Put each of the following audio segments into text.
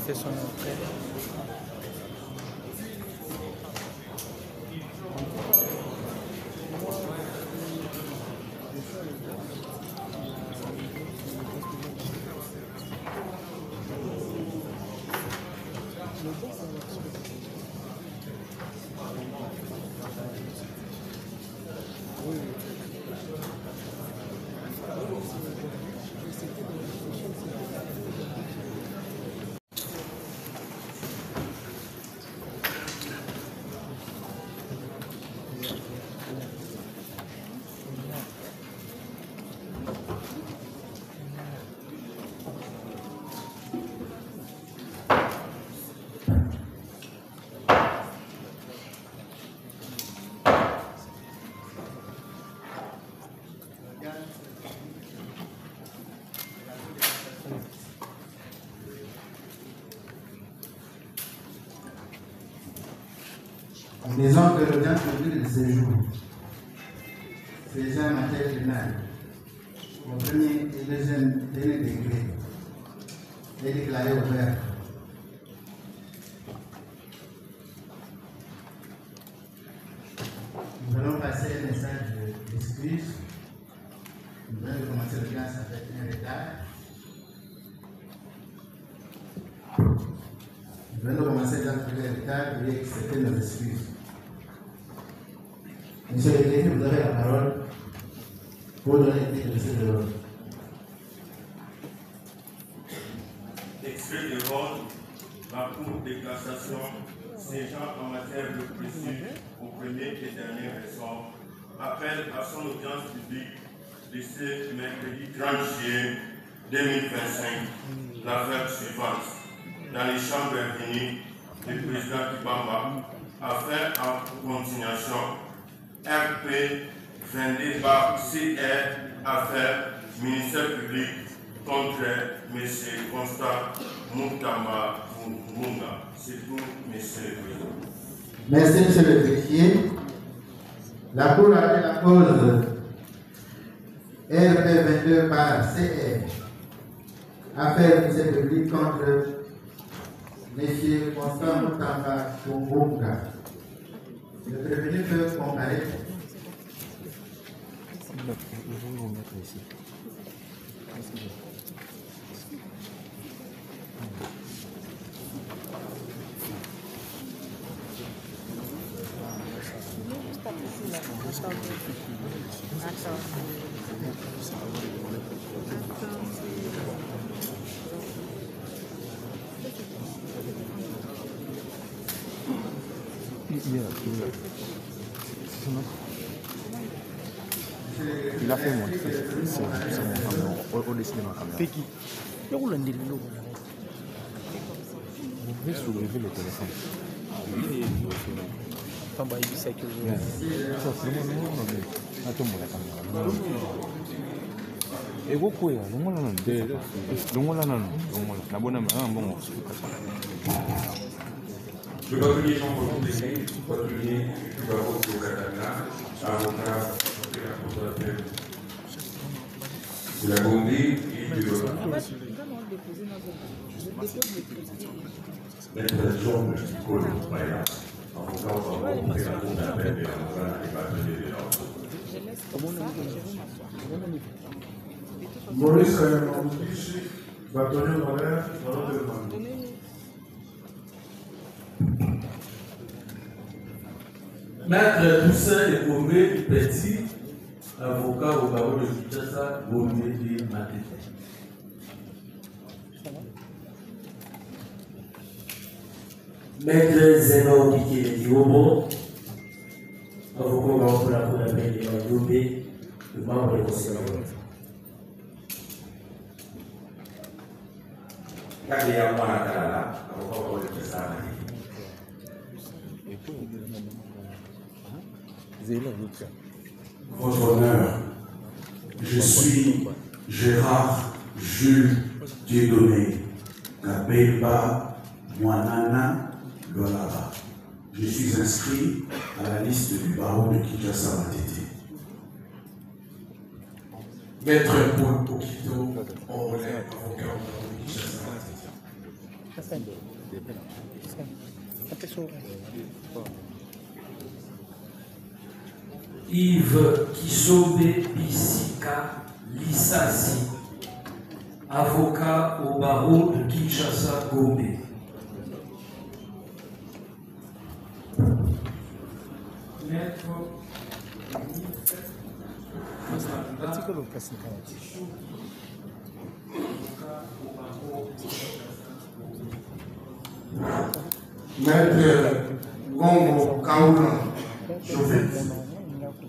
fait son entrée. Disons que l'audience publique de séjour, c'est en matière pénale, au premier et deuxième degré, est déclaré ouvert. Nous allons passer un message d'excuse. Nous allons commencer l'audience avec un retard. Nous allons commencer avec un retard et accepter nos excuses. Monsieur le greffier, vous avez la parole pour donner le titre de ce débat. Extrait de vote, la Cour de cassation siégeant en matière de procédure au premier et dernier ressort appelle à son audience publique de ce mercredi 30 juillet 2025 l'affaire suivante. Dans les chambres réunies, le président Kibamba a fait en continuation RP 22/CR affaire ministère public contre M. Constant Moutamba Munga. C'est tout, M. le Président. Merci, monsieur le greffier. La Cour a fait la cause RP 22/CR affaire ministère public contre M. Constant Moutamba Munga. Le prévenu peut comparaître. Je vais vous mettre ici. Il a fait mon c'est mon caméra. On décide ma caméra. Fait qui? Vous pouvez soulever le téléphone. Enfin, bah, il sait que je... Ça, c'est le attends, la caméra. Et vous pouvez, Le bâtonnier Jean-Paul Dégué, bâtonnier du barreau de Katana, avocat de la Cour d'appel de la Gombe et de Maître John Paul Maya, avocat au barreau de la Cour d'appel de la et bâtonnier de l'ordre. Maurice Kayamamoudichi, bâtonnier honoraire, barreau de l'ordre. Maître Toussaint Ekoumbé Petit, avocat au barreau de Kinshasa, Gombe et Matete. Maître Zénon Dikele Diobo, avocat au barreau de la Cour d'appel de Gombe, le membre du conseil. Kadia Mouanakalala, avocat au barreau de Kinshasa. Votre honneur, je suis Gérard Jules Dieudonné, Kabeba Mouanana Lolaba. Je suis inscrit à la liste du barreau de Kinshasa Matete. Maître Paul Pokito, avocat au barreau de Kinshasa Matete. Yves Kisobe Bissika Lissasi, avocat au barreau de Kinshasa Gombe. Maître Maître Gongo Kaoula Chauvet,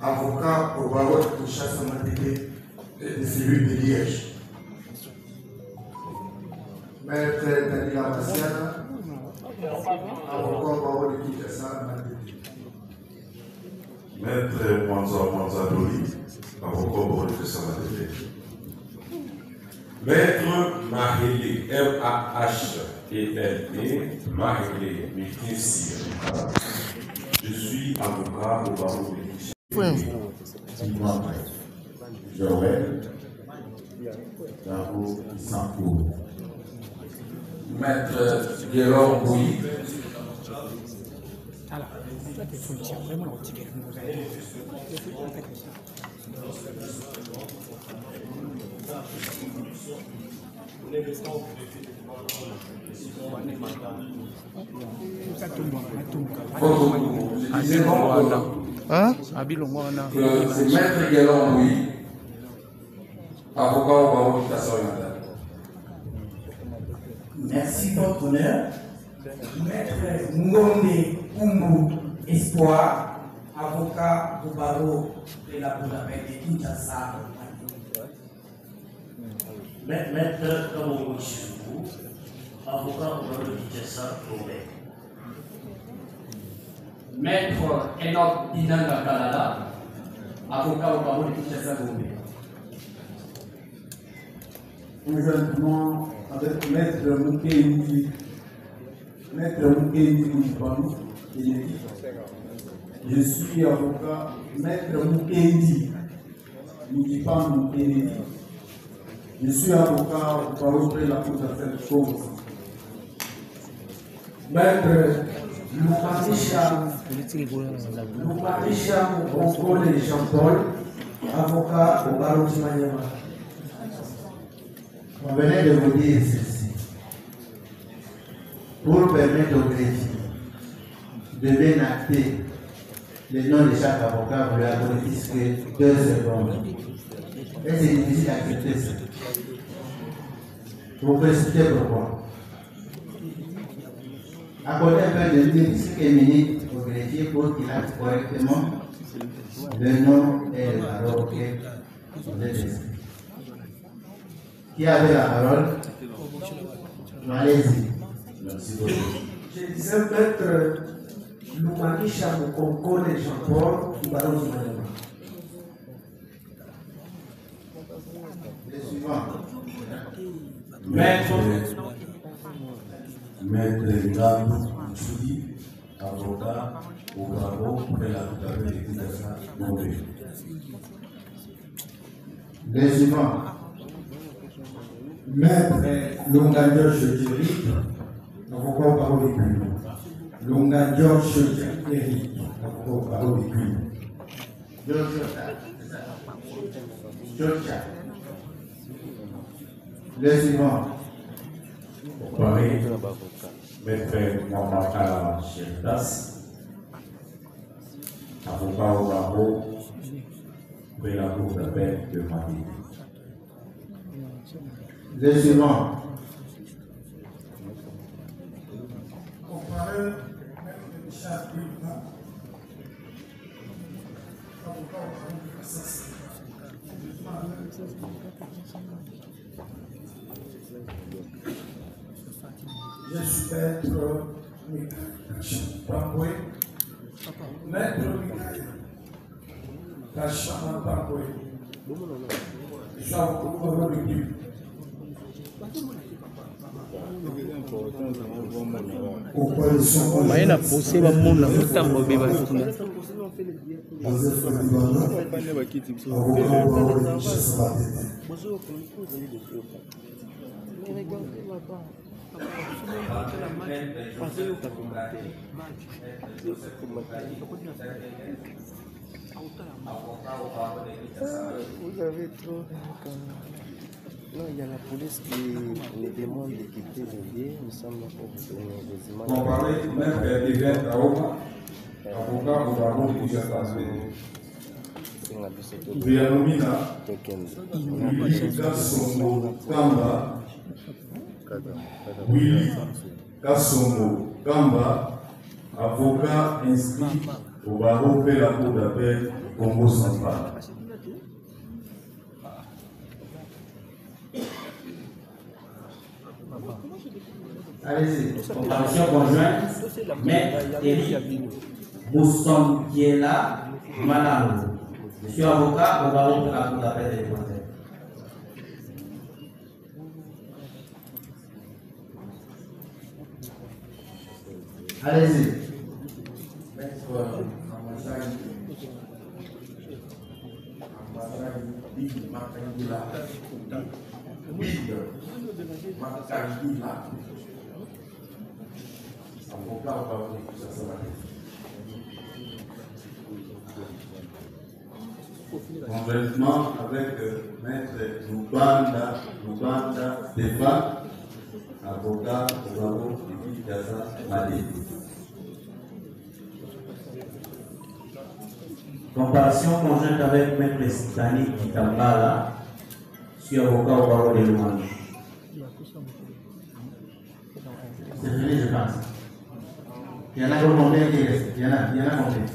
avocat au barreau de Kinshasa Matete et de celui de Liège. Maître Daniela Massiana, avocat au barreau de Kinshasa Matete. Maître Mwanza Doli, avocat au barreau de Kinshasa Matete. Maître Mahele, M-A-H-E-L-E, Mahele Mikissi. Je suis avocat au barreau de Kinshasa. Joël Garo Sanko. Maître Guéron Bouy. C'est Maître Guéron Bouy, avocat au barreau de Kinshasa. Merci, votre honneur. Maître Ngombe Kumbu Espoir, avocat au barreau de la Cour d'appel de Kinshasa. Maître Kamongo Chibou, avocat au barreau de Kinshasa Gombe. Maître Enoch Dinanga Kalala, avocat au barreau de Kinshasa Gombe. Conjointement avec Maître Mukendi Moupamou, je suis avocat Maître Mukendi Moupamou. Je suis avocat au barreau de la Cour d'affaires de Congo. Maître Lukanisha Mokole Jean-Paul, avocat au barreau de Maniama. On venait de vous dire ceci. Pour permettre au greffier de bien acter le nom de chaque avocat, vous lui accordez que 2 secondes. Et c'est difficile d'accepter ça. Vous pouvez expliquer pourquoi. Accordez un peu de quelques minutes au greffier pour qu'il acte correctement le nom et le barreau que vous êtes inscrit. Qui avait la parole? Allez-y. Merci beaucoup. Je disais Maître Lukanisha Mokole Jean-Paul, du barreau de Maniama. Le suivant. Maître Ngabou Choudi, avocat au barreau de la Cour d'appel de Kinshasa Gombe. Le suivant. Maître Longandio Chedjeri, avocat au barreau de Puy. Longandio Chedjeri, avocat au barreau de Puy. Georgia. Le suivant. Au Paris, Maître Mamakala Cheldas, avocat au barreau de la Cour d'appel de Paris. Le suivant. Comparé, Maître Richard Bilma, avocat au barreau de Kassas. Je suis Maître Pamboué, Maître Mikaï Kachama Pamboué. Je suis avocat au barreau de Puy. maina pose bamona motambo be basuna Joseph Libana, avocat au barreau de Kinshasa. Vous avez trop. Non, il y a la police qui me demande de quitter le lieu. Nous sommes là pour vous donner des images. Comparé même l'hiver à Roma, avocat au barreau de Jakarta. Vianomina, Willy Kassongo Kamba, Willy Kassongo Kamba, avocat inscrit au barreau de la Cour d'appel Congo Central. Allez-y. Comparution conjointe, Maître Eric Bousson qui est là, Madame. Je suis avocat au barreau de la Cour d'appel de l'Équateur. Allez-y. Conjointement avec Maître Lubanda Stéphane, avocat au barreau de Kinshasa, Mali. Comparution conjointe avec Maître Stani Kitambala, je suis avocat au barreau de Luanda. C'est fini, je pense. Il y en a combien qui restent? Il y en a combien?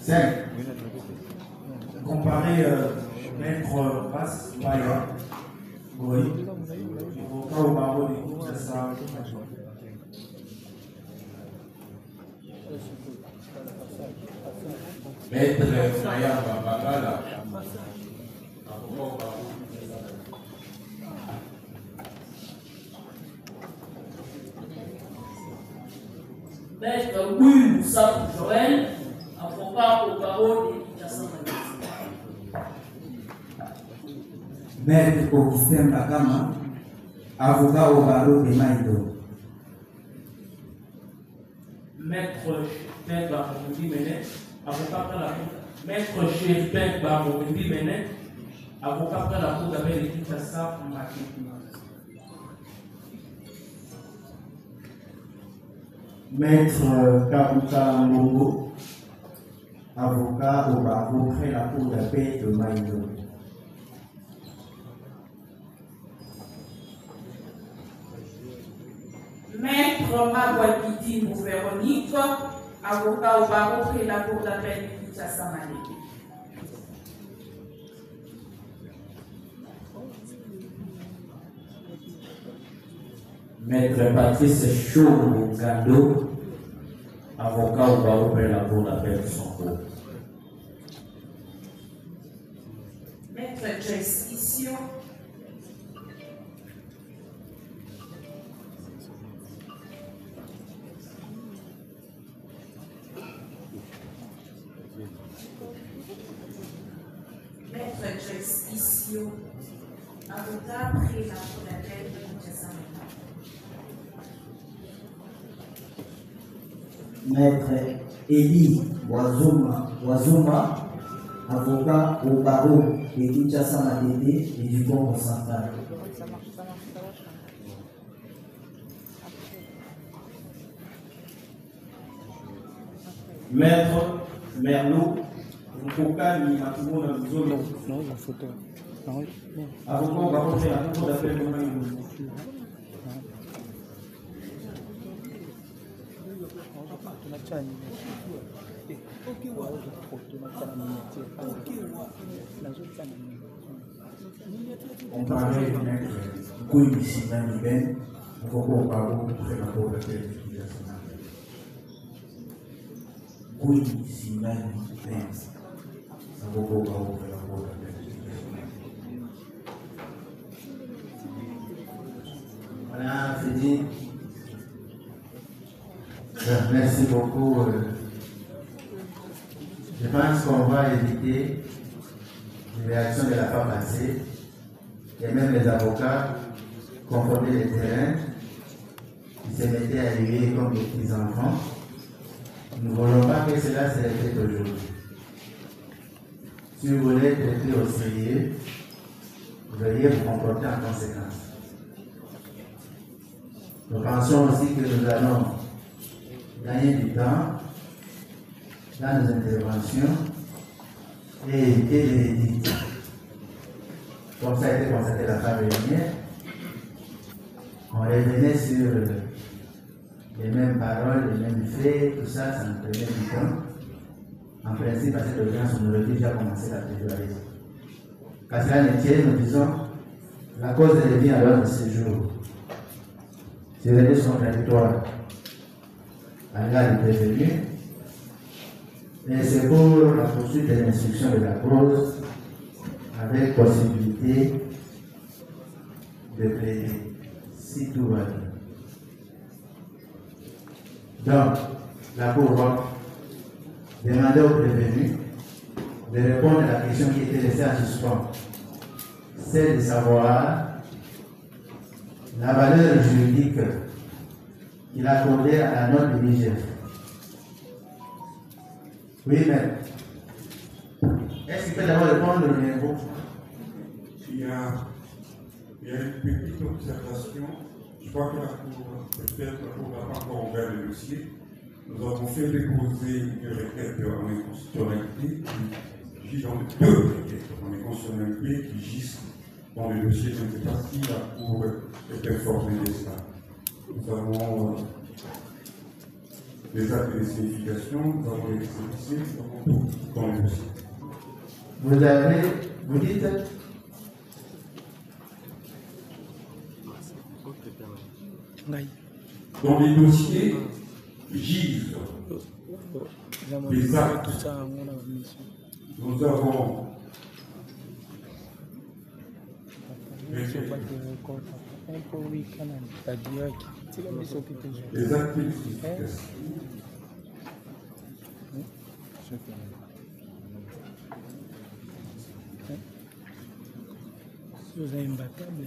5. Comparé Maître Bass Baya, oui, avocat au barreau de Kinshasa. Maître Naya Babala, avocat au barreau. Maître Louis Moussa Joël, avocat au barreau de Kinshasa. Maître Augustin Bakama, avocat au barreau de Maïdo. Maître Chérifin Bamoumbi Menet, avocat pour la Cour. Maître Chérifin Bamoumbi Menet, avocat pour la Cour d'appel de Kinshasa. Maître Kabuka Mbongo, avocat au barreau près la Cour d'appel de Maïdo. Maître Magouakiti Véronique, avocat au barreau près la Cour d'appel de Kinshasa. Maître Patrice Chou Gando, avocat au barreau près la Cour d'appel de Sonko. Maître Jess Issio, avocat près la Cour d'appel de Kinshasa. Maître Eli Wazuma, avocat au barreau de Kinshasa Matete et du Congo central. Maître Merlot, avocat ni Matoumo dans le zone. Non, la photo. Avocat au barreau de la Cour d'appel de Maïdo. On parlait de Maître Gouy Simani Ben, avocat au barreau de la Cour d'appel de Kinshasa. Gouy Simani Ben, avocat au barreau de la Cour d'appel de Kinshasa. Voilà, c'est dit. Merci beaucoup. Je pense qu'on va éviter les réactions de la fois passée et même les avocats confronter les terrains se mettaient à arriver comme des petits-enfants. Nous ne voulons pas que cela se répète aujourd'hui. Si vous voulez traiter au sérieux, veuillez vous comporter en conséquence. Nous pensons aussi que nous allons gagner du temps dans nos interventions et éviter les rédits. Comme ça a été constaté la fois dernière, on revenait sur les mêmes paroles, les mêmes faits, tout ça, ça nous prenait du temps. En principe, à cette audience, on aurait déjà commencé la plaidoirie. Qu'à cela ne tienne, nous disons, la cause revient à l'heure de ce jour. Si les deux sont contradictoires à l'égard du prévenu, et c'est pour la poursuite de l'instruction de la cause avec possibilité de plaider, si tout va bien. Donc, la Cour va demander au prévenu de répondre à la question qui était laissée en suspens, celle de savoir la valeur juridique qu'il accordait à la note de l'IGF. Oui, mais est-ce qu'il peut d'abord répondre au niveau? Il y a une petite observation. Je crois que la Cour, peut-être la Cour n'a pas encore ouvert le dossier. Nous avons fait déposer une requête en inconstitutionnalité qui gît dans deux requêtes en inconstitutionnalité qui gisent dans le dossier. Je ne sais pas si la Cour est informée de cela. Nous avons des actes de signification, nous avons les exécutés, nous avons tout dans le dossier. Vous dites dans les dossiers gisent les actes. Nous avons les actes de signification. Vous avez imbattable.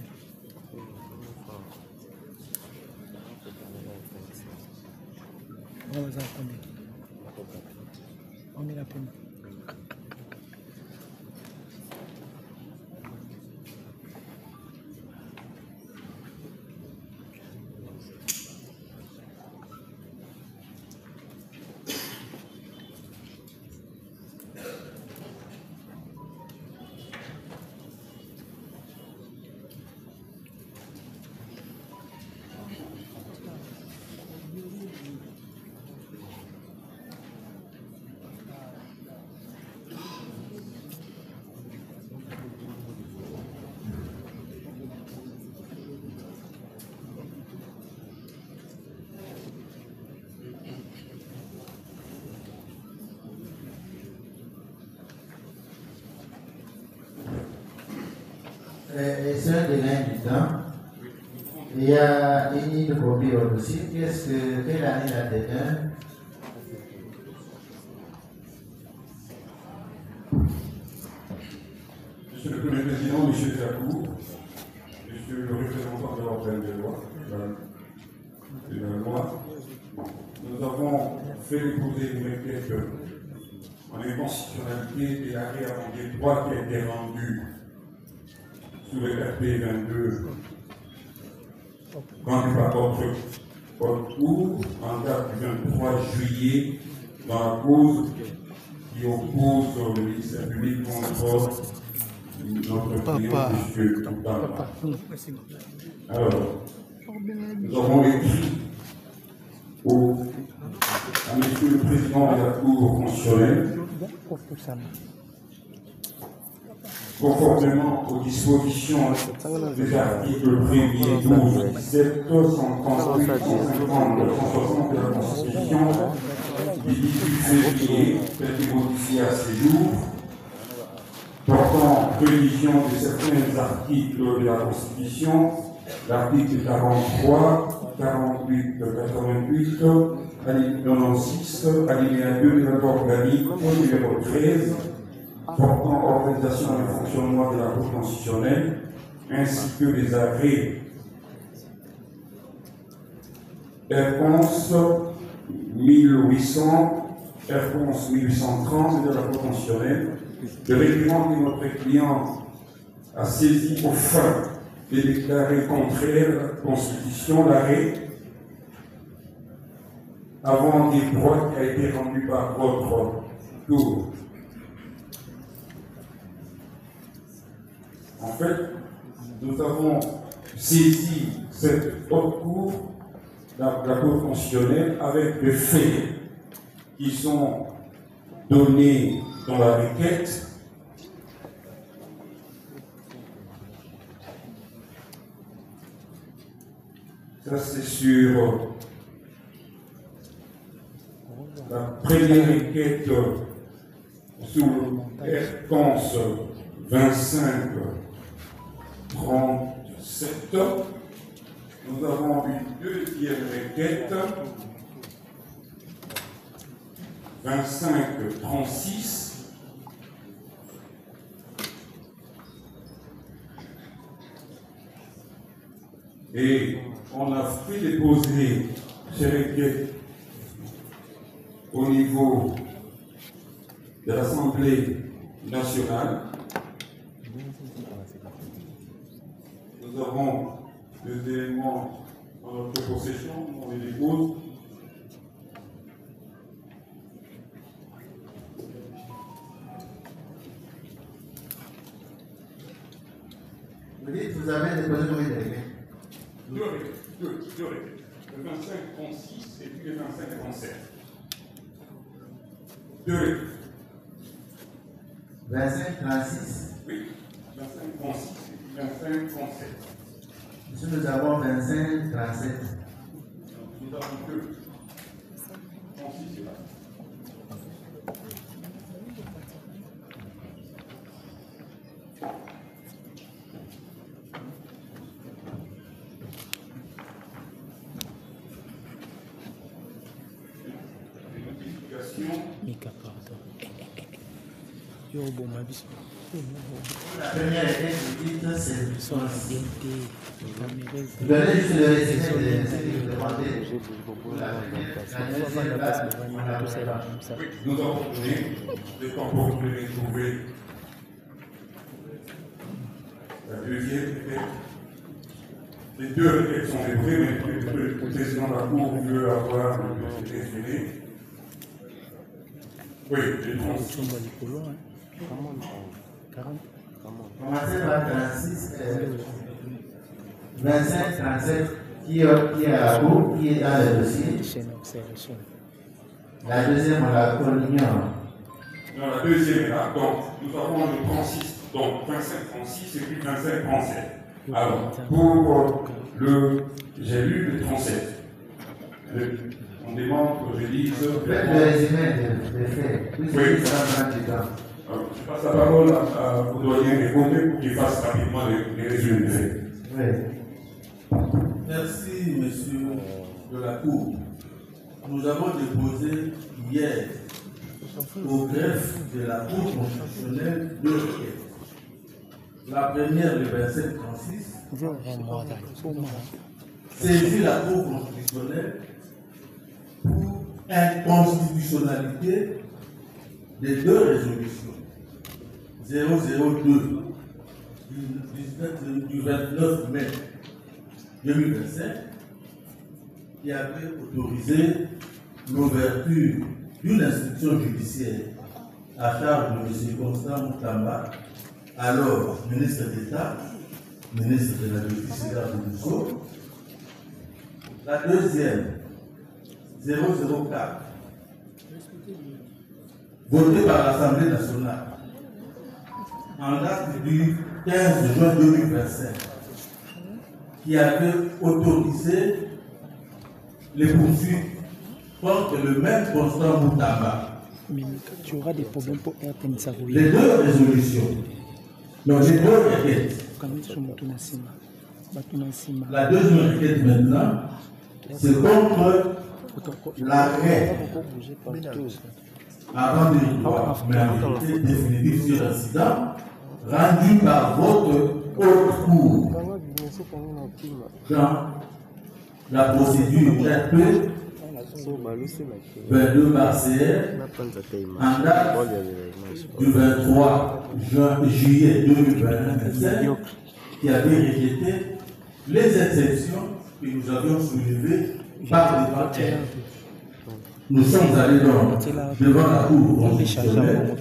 On va on est la première. C'est un délai du temps. Il y a une copie au dossier. Quelle année la déteint? Monsieur le Premier Président, Monsieur Jacob, Monsieur le représentant de l'organe de loi, nous avons fait déposer une requête en inconstitutionnalité et l'arrêt amendé 3 qui a été rendu sous le RP 22, rendu par votre cour en date du 23 juillet dans la cause qui oppose le ministère public contre notre client, M. Toubamba. Alors, nous avons écrit à M. le Président de la Cour constitutionnelle, conformément aux dispositions des articles 1er, 12, 17, 138, 150, 160 de la Constitution, du 18 février, qui a été modifié à ce jour, portant révision de certains articles de la Constitution, l'article 43, 48, 88, alinéa 96, alinéa 2 de la loi organique, numéro 13, portant organisation et fonctionnement de la Cour constitutionnelle, ainsi que les arrêts R11 1800, R11 1830, de la Cour constitutionnelle, le règlement que notre client a saisi au fin de déclarer contraire à la Constitution l'arrêt avant des droits qui a été rendu par votre tour. En fait, nous avons saisi cette haute cour, la Cour constitutionnelle, avec des faits qui sont donnés dans la requête. Ça, c'est sur la première requête sous R11 25 37. Nous avons une deuxième requête 25 36. Et on a fait déposer ces requêtes au niveau de l'Assemblée nationale. Nous avons des éléments dans notre possession, on les dépose. Vous dites, vous avez déposé combien de requêtes? Deux requêtes. Le 25-36 et puis le 25-37. Deux requêtes. 25-36. Oui, 25-36 et puis 25-37. Ici, nous avons 25-37. Nous avons deux. 36 c'est là. Mika, pardon. Yo, bon, ma vie. La première requête, vous dites, c'est son identité. Vous donnez juste le résumé de ce que vous demandez. Nous avons donné le temps pour vous de trouver la deuxième requête. Les deux requêtes sont déposées, mais le président de la Cour veut avoir le résumé. Oui, les 36. Commencez par 36, 25, 37, qui est à la Cour, qui est dans le dossier. La deuxième, on la ignore. Non, la deuxième est là. Donc, nous avons le 36, donc 25-36 et puis 25-37. Alors, pour j'ai lu le 37. On demande que je dise. Faites le résumé des faits. Oui, ça va prendre du temps. Je passe la parole au doyen des comptes pour qu'il fasse rapidement les résumés des faits. Oui. Merci, monsieur de la Cour. Nous avons déposé hier au greffe de la Cour constitutionnelle deux requêtes. La première, le 27-36, saisit la Cour constitutionnelle pour inconstitutionnalité des deux résolutions 002 du 29 mai 2025 qui avait autorisé l'ouverture d'une instruction judiciaire à charge de M. Constant Moutamba, alors ministre d'État, ministre de la Justice et de la. La deuxième, 004, votée par l'Assemblée nationale en date du 15 juin 2025, qui avait autorisé les poursuites contre le même Constant Moutamba. Mais tu auras des problèmes pour RTN Savoie. Les deux résolutions, donc les deux requêtes. La deuxième requête maintenant, c'est contre l'arrêt avant de l'histoire, mais en vérité définitive sur l'incident, rendu par votre haute cour dans la procédure RP 22/CR en date du 23 juillet 2021 qui avait rejeté les exceptions que nous avions soulevées par le parquet. Nous sommes allés donc devant la Cour constitutionnelle,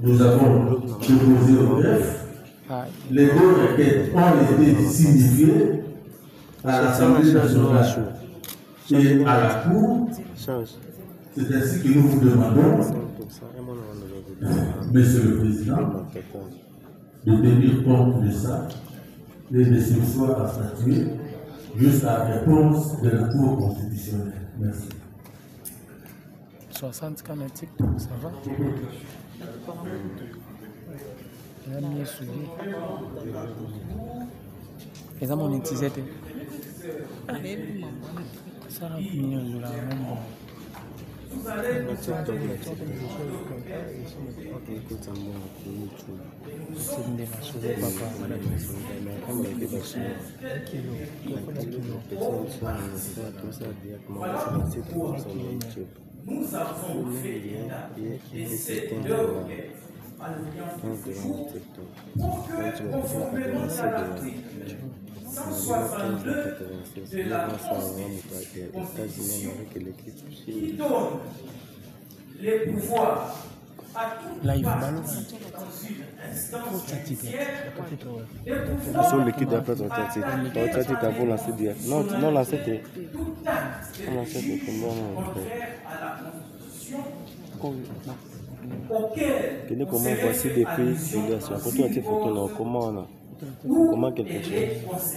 nous avons déposé au greffe, les deux requêtes ont été signifiées à l'Assemblée nationale et à la Cour. C'est ainsi que nous vous demandons, Monsieur le Président, de tenir compte de ça et de ce soir à statuer jusqu'à la réponse de la Cour constitutionnelle. Merci. 60 canaux TikTok, ça va? La mienne soulier. Les gens monétisés. Ça va venir de la même. Vous allez vous faire de nous avons fait et c'est de pour que conformément à l'article 162 de la Constitution qui donne les pouvoirs à toute instance judiciaire, sur le kit d'après ton tati. Ton tati t'a pour lancer direct. Non, non, lancer tes. contraire à la Constitution Comment voici des pays filiation. Quand tu as tes photos, comment quelque chose?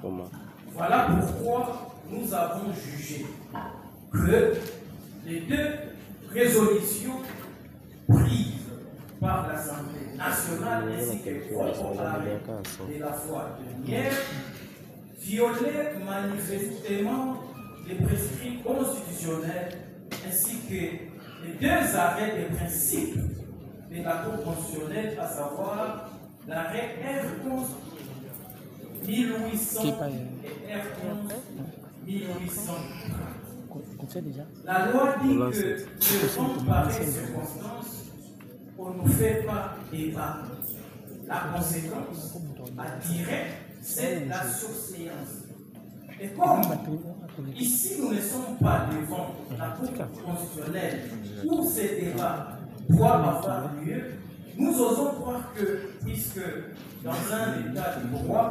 Comment? Voilà pourquoi nous avons jugé que les deux résolutions prises par l'Assemblée nationale ainsi que comparées de la fois dernière violaient manifestement les prescrits constitutionnels ainsi que les deux arrêts des principes de la Cour constitutionnelle, à savoir l'arrêt R11 1800 et R11 1800. La loi dit que devant pareille circonstance, on ne fait pas débat. La conséquence à direct, c'est la surséance. Et comme ici nous ne sommes pas devant la Cour constitutionnelle où ces débats doivent avoir lieu, nous osons croire que, puisque dans un état de droit,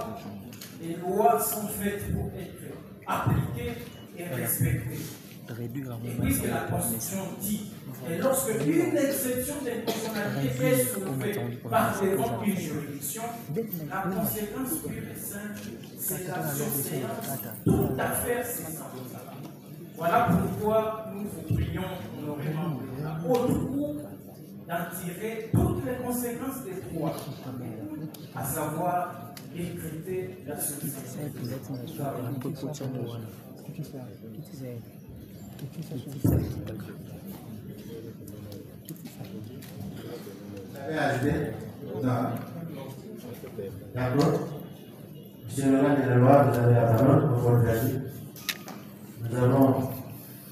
les lois sont faites pour être appliquées et respectées. Et puisque la Constitution dit, et lorsque une exception d'inconstitutionnalité est soulevée par devant une juridiction, la conséquence pure et simple, c'est la surséance, toute affaire cessante. Voilà pourquoi nous vous prions honorément de la haute cour d'en tirer toutes les conséquences des droits, à savoir décréter la surséance. D'accord. Monsieur le maire de la loi, vous avez la parole pour votre avis. Nous avons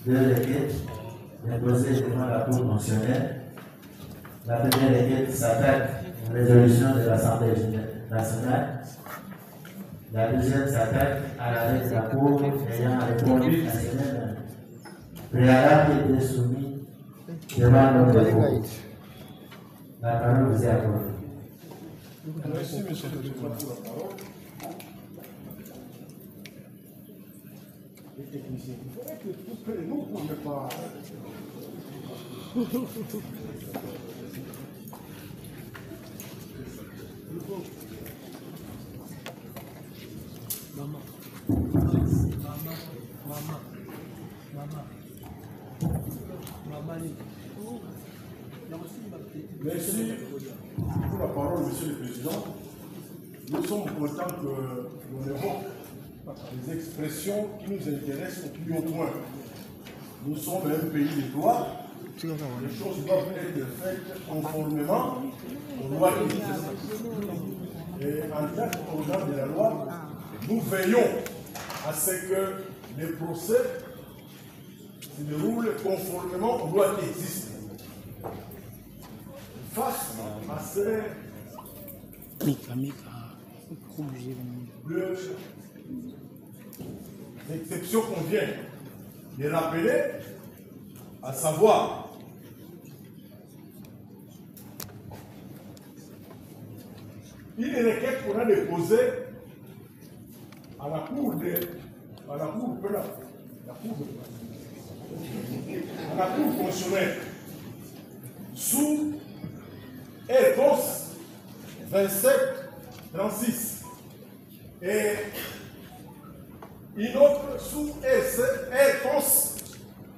deux requêtes déposées devant la Cour constitutionnelle. La première requête s'attaque à la résolution de l'Assemblée nationale. La deuxième s'attaque à l'arrêt de la Cour ayant répondu à ces mêmes préalables qui étaient soumis devant notre Cour. La parole vous est accordée. Merci, monsieur le président, pour la parole. Les techniciens, il faudrait que toutes les mots qu'on ne pas. Merci pour la parole, monsieur le président. Nous sommes contents que l'on évoque les expressions qui nous intéressent au plus haut point. Nous sommes un pays de droit. Les choses doivent être faites conformément aux lois qui nous existent. Et en tant qu'organe de la loi, nous veillons à ce que le procès se déroule conformément aux lois qui existent. Face à ces exceptions qu'on vient de rappeler, à savoir une requête qu'on a déposée à la cour constitutionnelle sous RCOS 2736 et une autre sous RCOS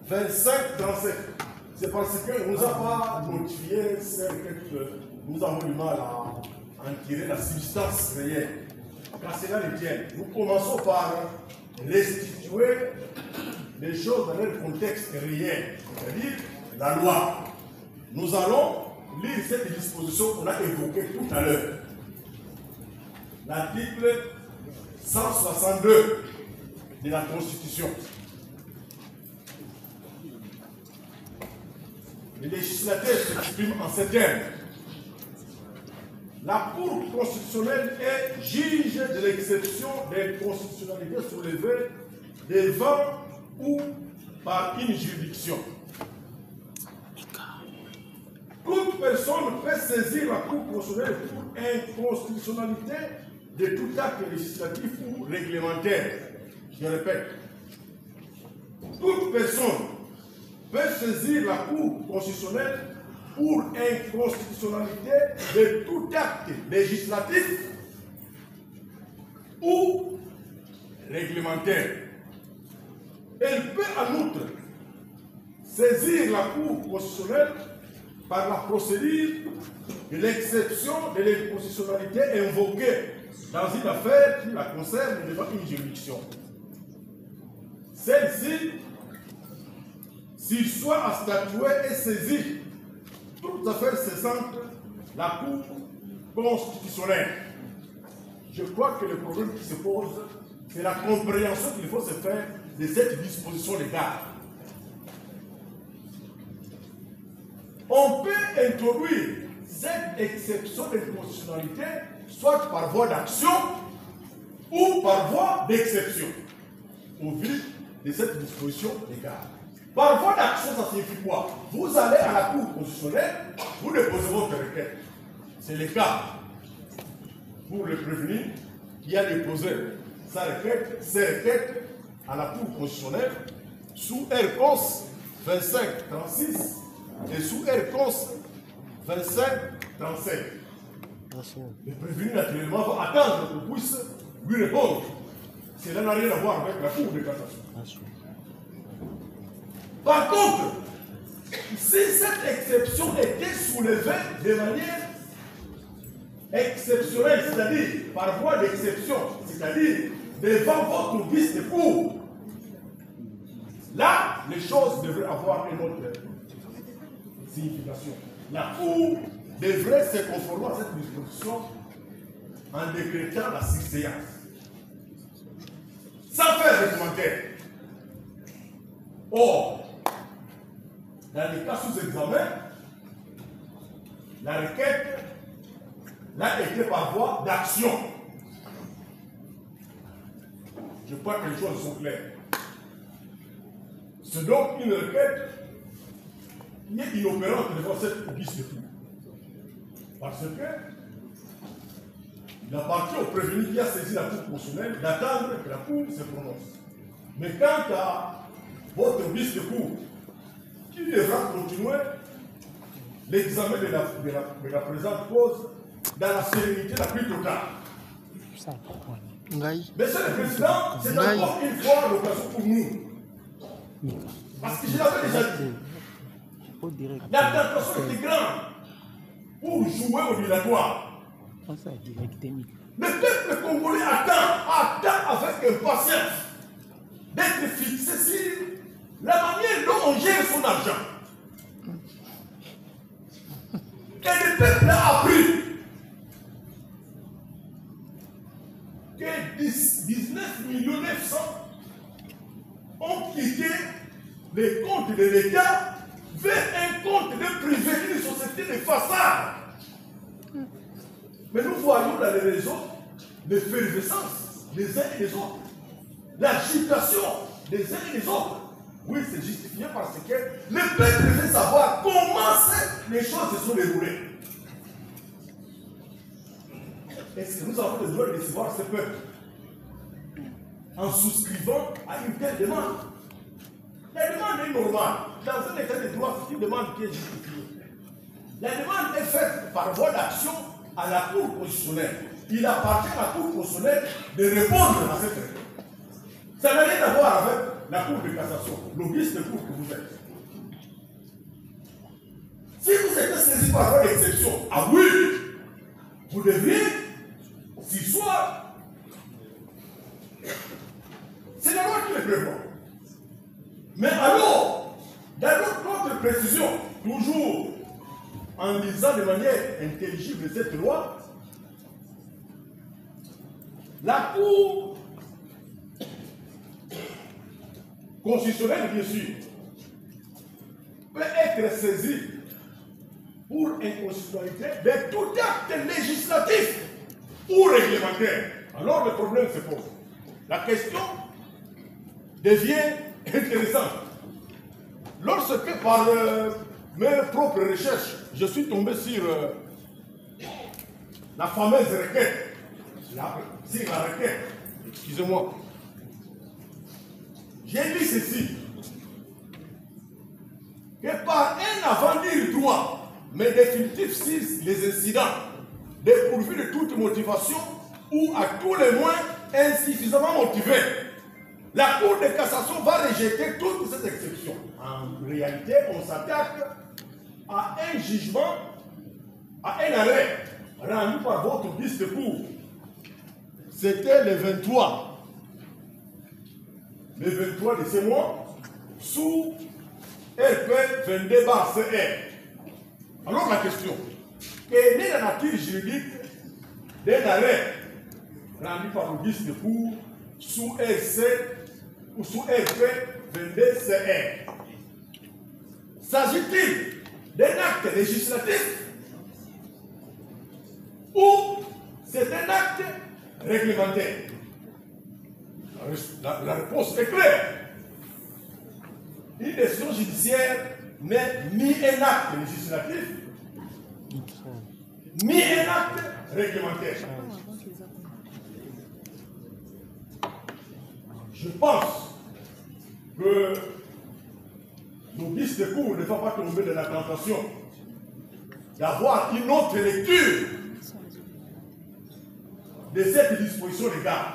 2537. C'est parce que nous n'avons pas notifié celle que nous avons du mal à en tirer la substance réelle. Car cela le tient. Nous commençons par restituer les choses dans leur contexte réel, c'est-à-dire la loi. Nous allons lire cette disposition qu'on a évoquée tout à l'heure. L'article 162 de la Constitution. Le législateur s'exprime en ces termes. La Cour constitutionnelle est juge de l'exception d'inconstitutionnalité soulevée devant ou par une juridiction. Toute personne peut saisir la Cour constitutionnelle pour inconstitutionnalité de tout acte législatif ou réglementaire. Je répète, toute personne peut saisir la Cour constitutionnelle pour inconstitutionnalité de tout acte législatif ou réglementaire. Elle peut en outre saisir la Cour constitutionnelle par la procédure de l'exception de l'inconstitutionnalité invoquée dans une affaire qui la concerne devant une juridiction. Celle-ci, s'il soit à statuer et saisir toute affaire cessante, la Cour constitutionnelle. Je crois que le problème qui se pose, c'est la compréhension qu'il faut se faire de cette disposition légale. On peut introduire cette exception d'inconstitutionnalité soit par voie d'action ou par voie d'exception, au vu de cette disposition légale. Par voie d'action, ça signifie quoi? Vous allez à la Cour constitutionnelle, vous déposez votre requête. C'est le cas pour le prévenu qui a déposé ses requêtes à la Cour constitutionnelle sous RCOS 2536 et sous RCOS 2537. Le prévenu, naturellement, va attendre qu'on puisse lui répondre. Cela n'a rien à voir avec la Cour de cassation. Par contre, si cette exception était soulevée de manière exceptionnelle, c'est-à-dire par voie d'exception, c'est-à-dire devant votre vice de cour, là, les choses devraient avoir une autre signification. La Cour devrait se conformer à cette disposition en décrétant la séance. Sans faire de commentaire. Or, dans les cas sous examen, la requête n'a été par voie d'action. Je crois que les choses sont claires. C'est donc une requête qui est inopérante devant cette vice de cour. Parce que il appartient au prévenu qui a saisi la Cour constitutionnelle d'attendre que la Cour se prononce. Mais quant à votre vice de cour, qui devra continuer l'examen de la présente cause dans la sérénité la plus totale. Monsieur le Président, c'est encore une fois l'occasion pour nous. Parce que je l'avais déjà dit. La tentation était grande pour jouer au dilatoire. Le peuple congolais attend avec impatience d'être fixé sur la manière dont on gère son argent. Et le peuple a appris que 19 900 ont quitté les comptes de l'État vers un compte de privé, une société de façade. Mais nous voyons dans les réseaux l'effervescence des uns et des autres, l'agitation des uns et des autres. Oui, c'est justifié parce que le peuple veut savoir comment les choses se sont déroulées. Est-ce que nous avons besoin de recevoir ce peuple en souscrivant à une telle demande? La demande est normale. Dans un état de droit, c'est une demande qui est justifiée. La demande est faite par voie d'action à la Cour constitutionnelle. Il appartient à la Cour constitutionnelle de répondre à cette réponse. Ça n'a rien à voir avec la Cour de cassation, l'office de cour que vous êtes. Si vous êtes saisi par voie d'exception, ah oui, vous devriez s'y soir. C'est la loi qui le prévoit. Mais alors, dans notre précision, toujours en lisant de manière intelligible cette loi, la Cour constitutionnelle, bien sûr, peut être saisie pour inconstitutionnalité de tout acte législatif ou réglementaire. Alors le problème se pose. La question devient intéressante. Lorsque par mes propres recherches, je suis tombé sur la fameuse requête, sur la requête, excusez-moi, j'ai lu ceci, que par un avenir droit, mais définitif sur les incidents, dépourvus de toute motivation ou à tous les moins insuffisamment motivés, la Cour de cassation va rejeter toute cette exception. En réalité, on s'attaque à un jugement, à un arrêt rendu par votre vice de cour. C'était le 23. Le 23 de ce mois, sous RP 22/CR. Alors la question, quelle est la nature juridique d'un arrêt rendu par le vice de cour sous RC ou sous RP 22/CR? S'agit-il d'un acte législatif ou c'est un acte réglementaire? La réponse est claire. Une décision judiciaire n'est ni un acte législatif, ni un acte réglementaire. Je pense que nos vices de cour ne vont pas tomber dans la tentation d'avoir une autre lecture de cette disposition légale.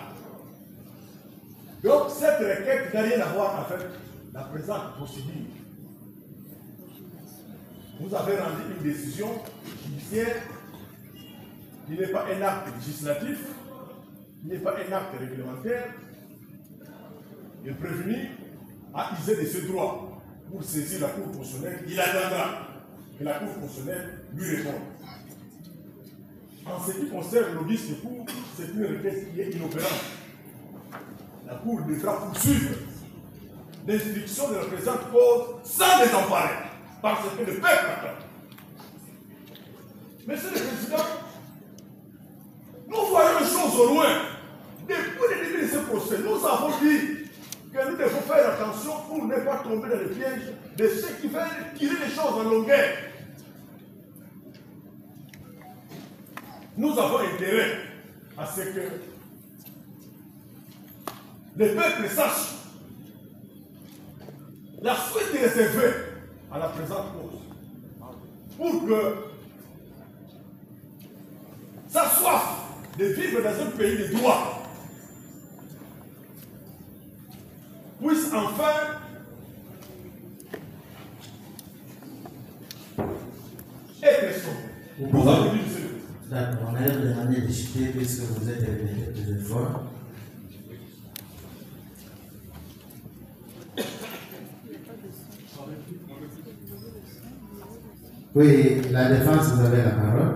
Donc, cette requête n'a rien à voir avec la présente procédure. Vous avez rendu une décision judiciaire qui n'est pas un acte législatif, qui n'est pas un acte réglementaire. Le prévenu a usé de ce droit pour saisir la Cour constitutionnelle. Il attendra que la Cour constitutionnelle lui réponde. En ce qui concerne le vice de cour, c'est une requête qui est inopérante. La Cour devra poursuivre l'instruction de la présente cause sans désemparer, parce que le peuple attend. Monsieur le Président, nous voyons les choses au loin. Depuis le début de ce procès, nous avons dit que nous devons faire attention pour ne pas tomber dans le piège de ceux qui veulent tirer les choses en longueur. Nous avons intérêt à ce que le peuple sache la suite réservée à la présente cause, pour que sa soif de vivre dans un pays de droit puisse enfin être sauvée. D'accord, on a demandé de discuter puisque vous êtes répété plusieurs fois. Oui, la défense, vous avez la parole.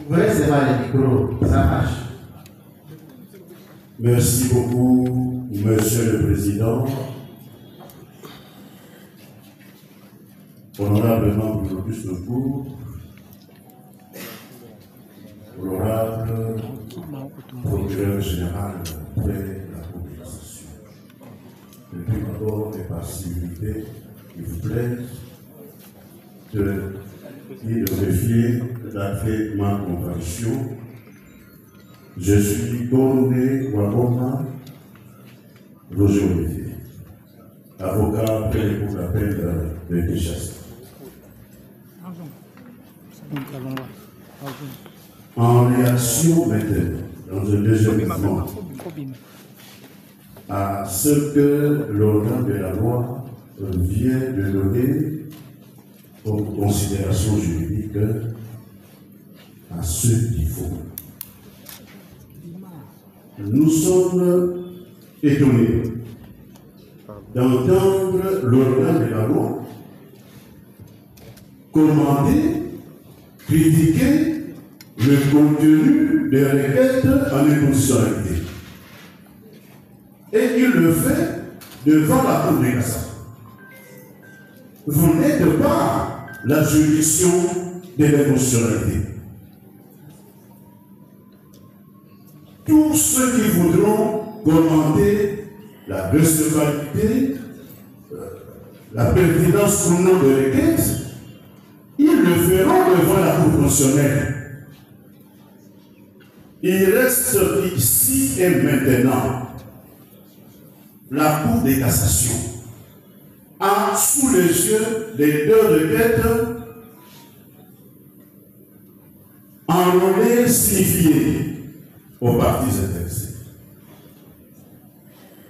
Vous laissez pas le micro, ça marche. Merci beaucoup, Monsieur le Président. Honorable membre de l'Auguste Cour, honorable procureur général de la Cour de cassation. Depuis d'abord et par civilité, il vous plaît de vérifier d'appeler ma comparution. Je suis Condé Waboma Roger Olivier, avocat près les cours d'appel de Kinshasa. En réaction maintenant, dans un deuxième mouvement, à ce que l'organe de la loi vient de donner comme considération juridique à ceux qui font. Nous sommes étonnés d'entendre l'organe de la loi commenter, critiquer le contenu des requêtes en inconditionnalité. Et il le fait devant la Cour de cassation. Vous n'êtes pas la juridiction de l'inconditionnalité. Tous ceux qui voudront commenter la recevabilité, la pertinence ou non de requête, ils le feront devant la Cour constitutionnelle. Il reste ici et maintenant la Cour de cassation a sous les yeux des deux requêtes enrôlées signifiées aux parties intéressées.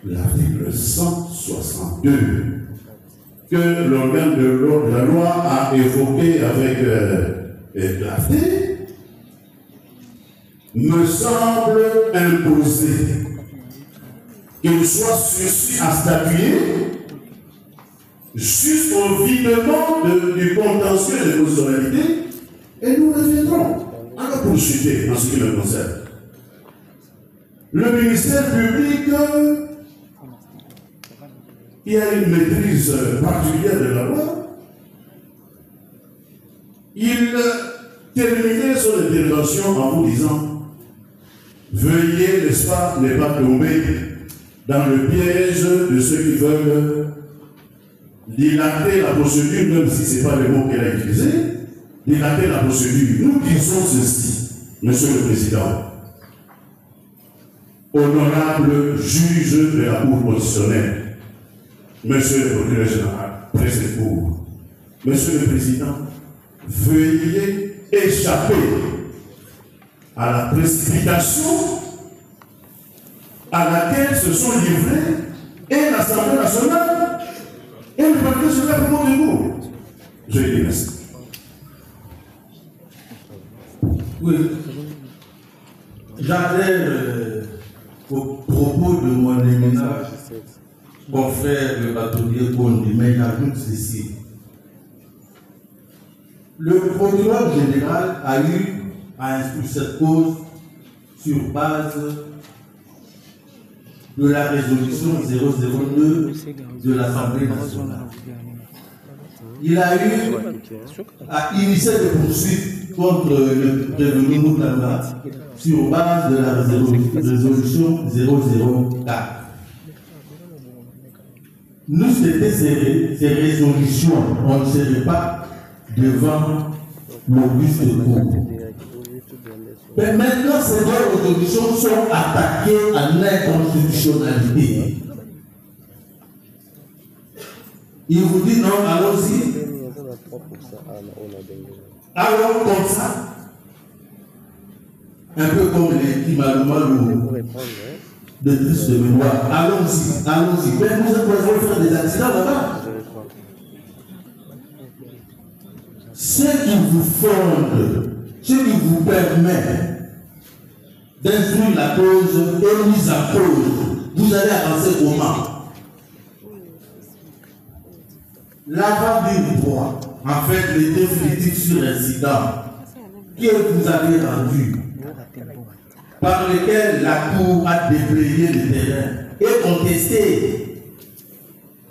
L'article 162 que l'organe de la loi a évoqué avec clarté me semble imposer qu'il soit suffisant à statuer jusqu'au videment du contentieux de constitutionnalité et nous reviendrons à la poursuite en ce qui me concerne. Le ministère public, qui a une maîtrise particulière de la loi, il terminait son intervention en vous disant « Veuillez, n'est-ce pas, ne pas tomber dans le piège de ceux qui veulent dilater la procédure, même si ce n'est pas le mot qu'elle a utilisé, dilater la procédure. » Nous disons ceci, Monsieur le Président. Honorable juge de la Cour constitutionnelle, Monsieur le procureur général, président Cour, Monsieur le Président, veuillez échapper à la précipitation à laquelle se sont livrés et l'Assemblée nationale et le Parlement général pour le Cour. Je dis merci. Oui, j'adhère au propos de mon éminent confrère le bâtonnier Condé, mais j'ajoute ceci. Le procureur général a eu à instruire cette cause sur base de la résolution 002 de l'Assemblée nationale. Il a eu à initier des poursuites contre le prévenu Moutamba sur base de la résolution 004. Nous, c'était ces résolutions, on ne serait pas devant l'Auguste Cour. Mais maintenant, ces deux résolutions sont attaquées à l'inconstitutionnalité. Il vous dit non, allons-y. Allons comme ça. Un peu comme les Kimaloumalou de triste de mémoire. Allons-y, allons-y. Mais nous allons faire des accidents là-bas. Ce qui vous fonde, ce qui vous permet d'instruire la cause et mise à cause, vous allez avancer comment? L'avant du droit, en fait, le définitif sur l'incident, que vous avez rendus, par lesquels la Cour a déblayé le terrain et contesté,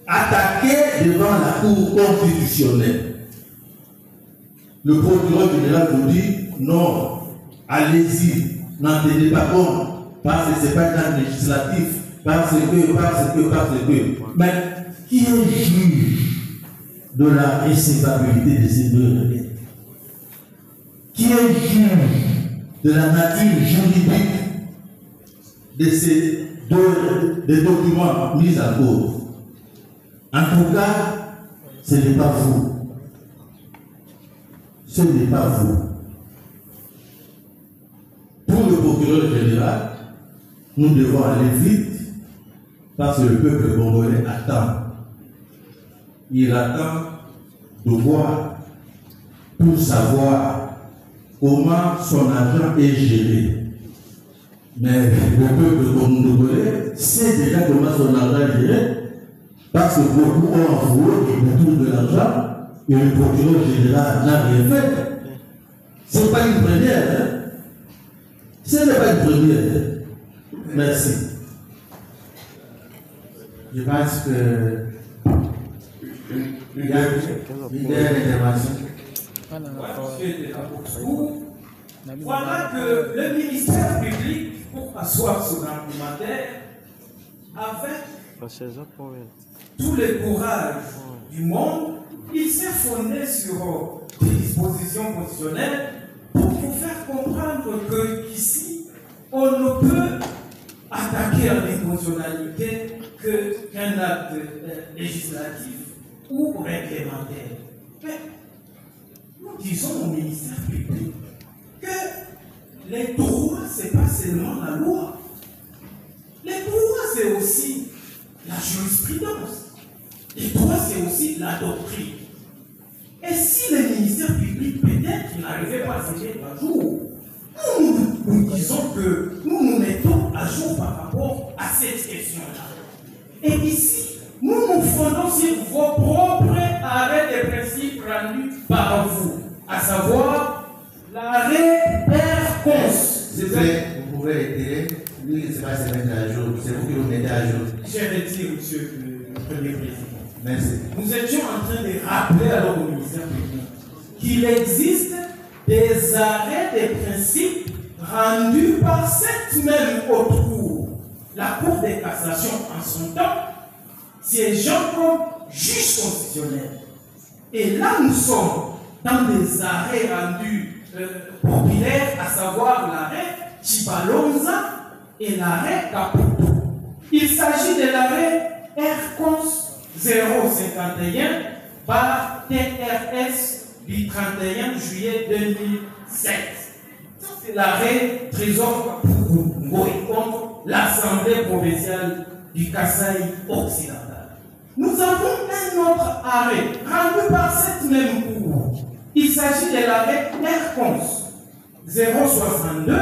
attaqué devant la Cour constitutionnelle. Le procureur général vous dit non, allez-y, n'en tenez pas compte, parce que ce n'est pas un acte législatif, parce que. Mais qui est juge de la recevabilité de ces deux requêtes? Qui est juge de la nature juridique de ces deux documents mis en cause? En tout cas, ce n'est pas vous. Ce n'est pas vous. Pour le procureur général, nous devons aller vite parce que le peuple congolais attend. Il attend de voir pour savoir comment son argent est géré. Mais le peuple congolais sait déjà comment son argent est géré parce que beaucoup ont avoué qu'ils détournent de l'argent et le procureur général n'a rien fait. Ce n'est pas une première. Hein? Ce n'est pas une première. Merci. Je pense que il y a une intervention. Voilà que le ministère public, pour asseoir son argumentaire, avec tout le courage du monde, il s'est fondé sur des dispositions constitutionnelles pour vous faire comprendre qu'ici, on ne peut attaquer à l'inconstitutionnalité qu'un acte législatif ou réglementaire. Mais nous disons au ministère public que les droits, ce n'est pas seulement la loi. Les droits, c'est aussi la jurisprudence. Les droits, c'est aussi la doctrine. Et si le ministère public, peut-être, n'arrivait pas à se mettre à jour, nous disons que nous nous mettons à jour par rapport à cette question-là. Et ici, nous nous fondons sur vos propres arrêts de principe rendus par vous, à savoir l'arrêt Air-Cons. S'il vous plaît, vous pouvez retirer. Lui, il ne sait pas se mettre à jour. C'est vous qui vous mettez à jour. Je retire, monsieur le Premier Président. Merci. Nous étions en train de rappeler alors au ministère public qu'il existe des arrêts de principe rendus par cette même haute cour, la Cour de cassation en son temps, siégeant comme juge constitutionnel. Et là, nous sommes dans des arrêts rendus populaires, à savoir l'arrêt Chibalonza et l'arrêt Caputo. Il s'agit de l'arrêt Air-Cons 051 par TRS du 31 juillet 2007. C'est l'arrêt Trésor Ngoï contre l'Assemblée provinciale du Kasaï occidental. Nous avons un autre arrêt rendu par cette même cour. Il s'agit de l'arrêt Air-Cons 062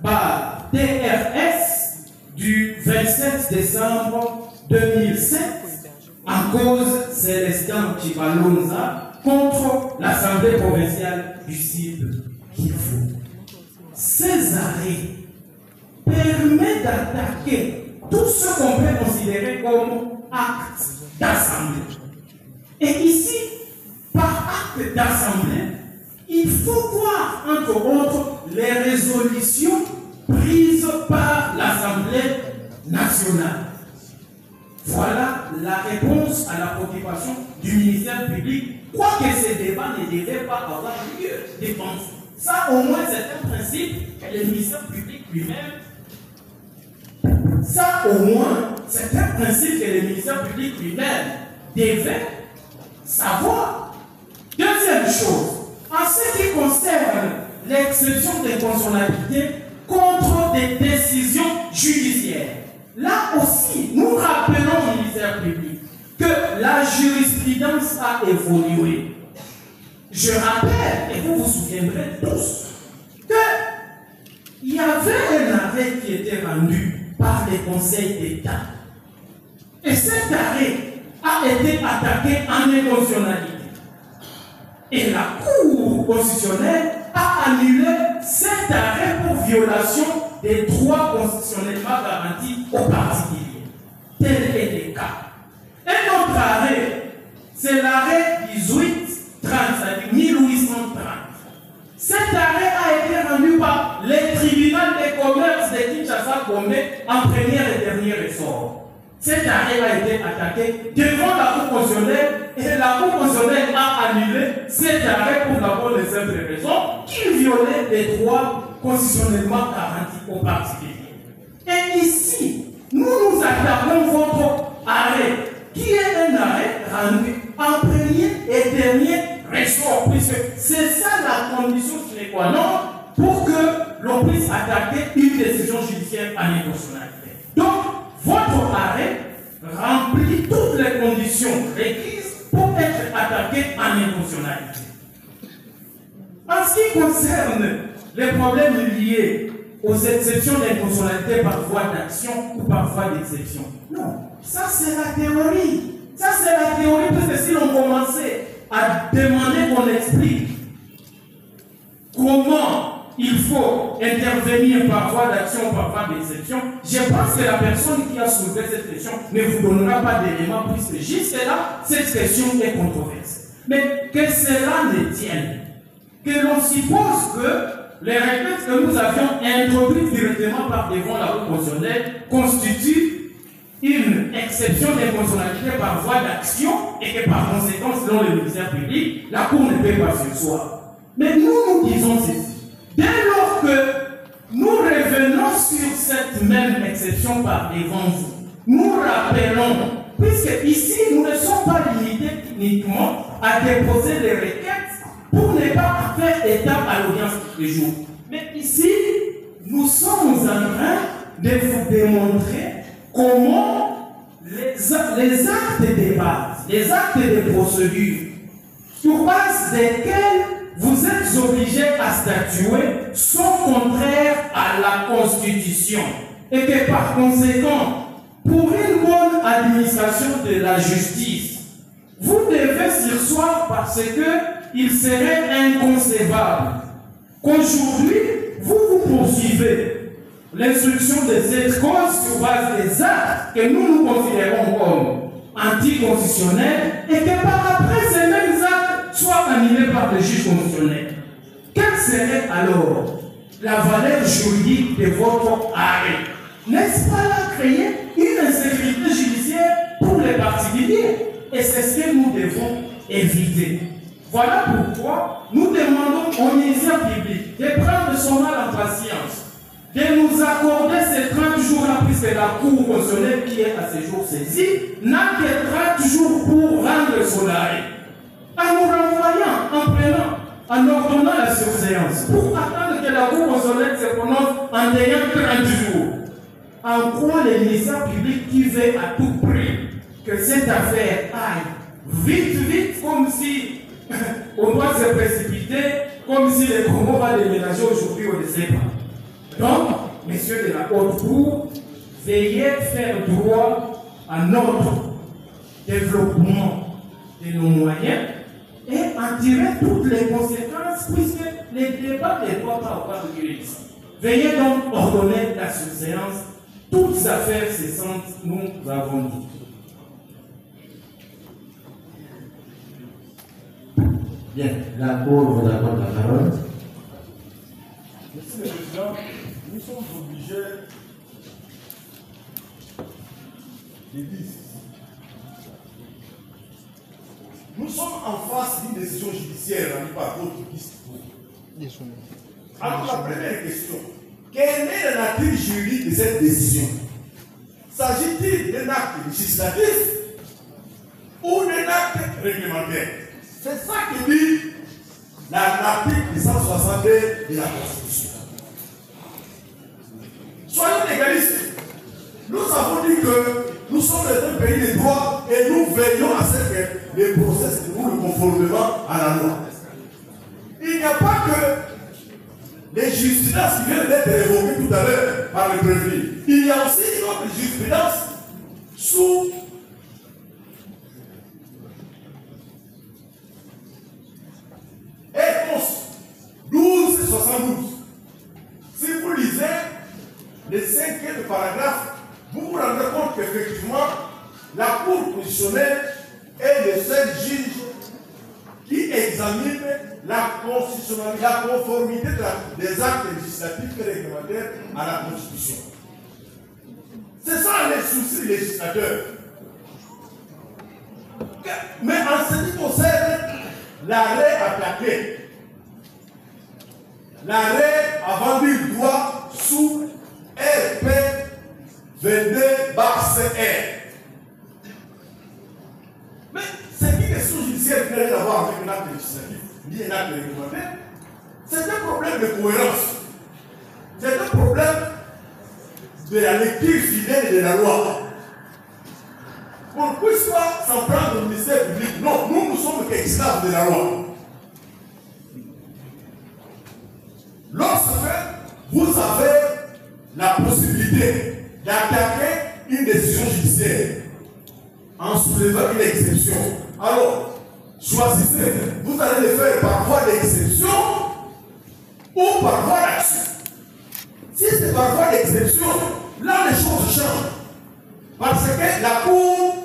par TRS du 27 décembre 2007 en cause Célestin Chibalonza contre l'Assemblée provinciale du Sud Kivu. Ces arrêts permettent d'attaquer tout ce qu'on peut considérer comme acte d'assemblée. Et ici, par acte d'assemblée, il faut voir entre autres les résolutions prises par l'Assemblée nationale. Voilà la réponse à la préoccupation du ministère public, quoique ces débats ne devaient pas avoir lieu, je pense. Ça, au moins, c'est un principe que le ministère public lui-même, ça, au moins, c'est un principe que le ministère public lui-même devait savoir. Deuxième chose, en ce qui concerne l'exception d'inconstitutionnalité contre des décisions judiciaires, là aussi, nous rappelons au ministère public que la jurisprudence a évolué. Je rappelle, et vous vous souviendrez tous, qu'il y avait un arrêt qui était rendu par les conseils d'État. Et cet arrêt a été attaqué en inconstitutionnalité. Et la Cour constitutionnelle a a annulé cet arrêt pour violation des droits constitutionnellement garantis aux particuliers. Tel est le cas. Un autre arrêt, c'est l'arrêt 1830, c'est-à-dire 1830. Cet arrêt a été rendu par le tribunal des commerces de Kinshasa-Gombe en premier et dernier ressort. Cet arrêt a été attaqué devant la Cour constitutionnelle et la Cour constitutionnelle a annulé cet arrêt pour la bonne et simple raison qu'il violait les droits constitutionnellement garantis aux particuliers. Et ici, nous nous attaquons votre arrêt, qui est un arrêt rendu en premier et dernier ressort, puisque c'est ça la condition sine qua non pour que l'on puisse attaquer une décision judiciaire en inconstitutionnalité. Donc, votre arrêt remplit toutes les conditions requises pour être attaqué en inconstitutionnalité. En ce qui concerne les problèmes liés aux exceptions d'inconstitutionnalité par voie d'action ou par voie d'exception, non, ça c'est la théorie. Ça c'est la théorie, parce que si l'on commençait à demander qu'on explique comment il faut intervenir par voie d'action ou par voie d'exception, je pense que la personne qui a soulevé cette question ne vous donnera pas d'éléments, puisque jusque-là, cette question est controversée. Mais que cela ne tienne, que l'on suppose que les règles que nous avions introduites directement par devant la Cour constitutionnelle constituent une exception d'inconstitutionnalité par voie d'action et que par conséquent, selon le ministère public, la Cour ne peut pas surseoir. Mais nous disons ceci. Dès lors que nous revenons sur cette même exception par devant vous, nous rappelons, puisque ici, nous ne sommes pas limités uniquement à déposer des requêtes pour ne pas faire état à l'audience du jour. Mais ici, nous sommes en train de vous démontrer comment les actes de base, les actes de procédure, sur base desquels vous êtes obligés à statuer, sont contraires à la Constitution. Et que par conséquent, pour une bonne administration de la justice, vous devez surseoir parce que il serait inconcevable qu'aujourd'hui, vous poursuivez l'instruction de cette cause sur base des actes que nous considérons comme anticonstitutionnels et que par après ces mêmes actes soient annulés par le juge constitutionnel. Quelle serait alors la valeur juridique de votre arrêt? N'est-ce pas là créer une insécurité judiciaire pour les particuliers? Et c'est ce que nous devons éviter. Voilà pourquoi nous demandons au ministère public de prendre son mal en patience, de nous accorder ces 30 jours-là, puisque la Cour constitutionnelle qui est à ce jour saisie n'a que 30 jours pour rendre son arrêt, en nous renvoyant, en prenant, en ordonnant la surséance, pour attendre que la Cour constitutionnelle se prononce en ayant 30 jours. En quoi le ministère public qui veut à tout prix que cette affaire aille vite, vite, comme si on doit se précipiter, comme si le Congo va déménager aujourd'hui, on ne sait pas. Donc, messieurs de la Haute Cour, veillez faire droit à notre développement de nos moyens et en tirer toutes les conséquences, puisque les débats ne doivent pas avoir lieu ici. Veuillez donc ordonner la surséance. Toutes affaires cessantes, nous avons dit. Bien, la Cour vous accorde la parole. Monsieur le Président, nous sommes obligés de dire. Nous sommes en face d'une décision judiciaire rendue par d'autres discours. Alors la première question, quelle est la nature juridique de cette décision? S'agit-il d'un acte législatif ou d'un acte réglementaire? C'est ça que dit l'article 162 de la Constitution. Soyons égalistes. Nous avons dit que nous sommes dans un pays de droit et nous veillons à ce que les procès se déroulent conformément à la loi. Il n'y a pas que les jurisprudences qui viennent d'être évoquées tout à l'heure par le prévenu. Il y a aussi une autre jurisprudence sous et 12 et 212. Si vous lisez le 5e paragraphe, vous vous rendrez compte qu'effectivement, la Cour constitutionnelle est le seul juge qui examine la constitutionnalité, la conformité des actes législatifs et réglementaires à la Constitution. C'est ça les soucis législateurs. Mais en ce qui concerne l'arrêt attaqué, l'arrêt a vendu le droit sous RP 22/CR. Mais c'est une question judiciaire qui n'a rien à voir avec un acte législatif ni un acte réglementaire. C'est un problème de cohérence. C'est un problème de la lecture fidèle de la loi. On ne puisse pas s'en prendre au ministère public. Non, nous sommes esclaves de la loi. Lorsque vous avez la possibilité d'attaquer une décision judiciaire en soulevant une exception, alors choisissez, vous allez le faire par voie d'exception ou par voie d'action. Si c'est par voie d'exception, là les choses changent. Parce que la Cour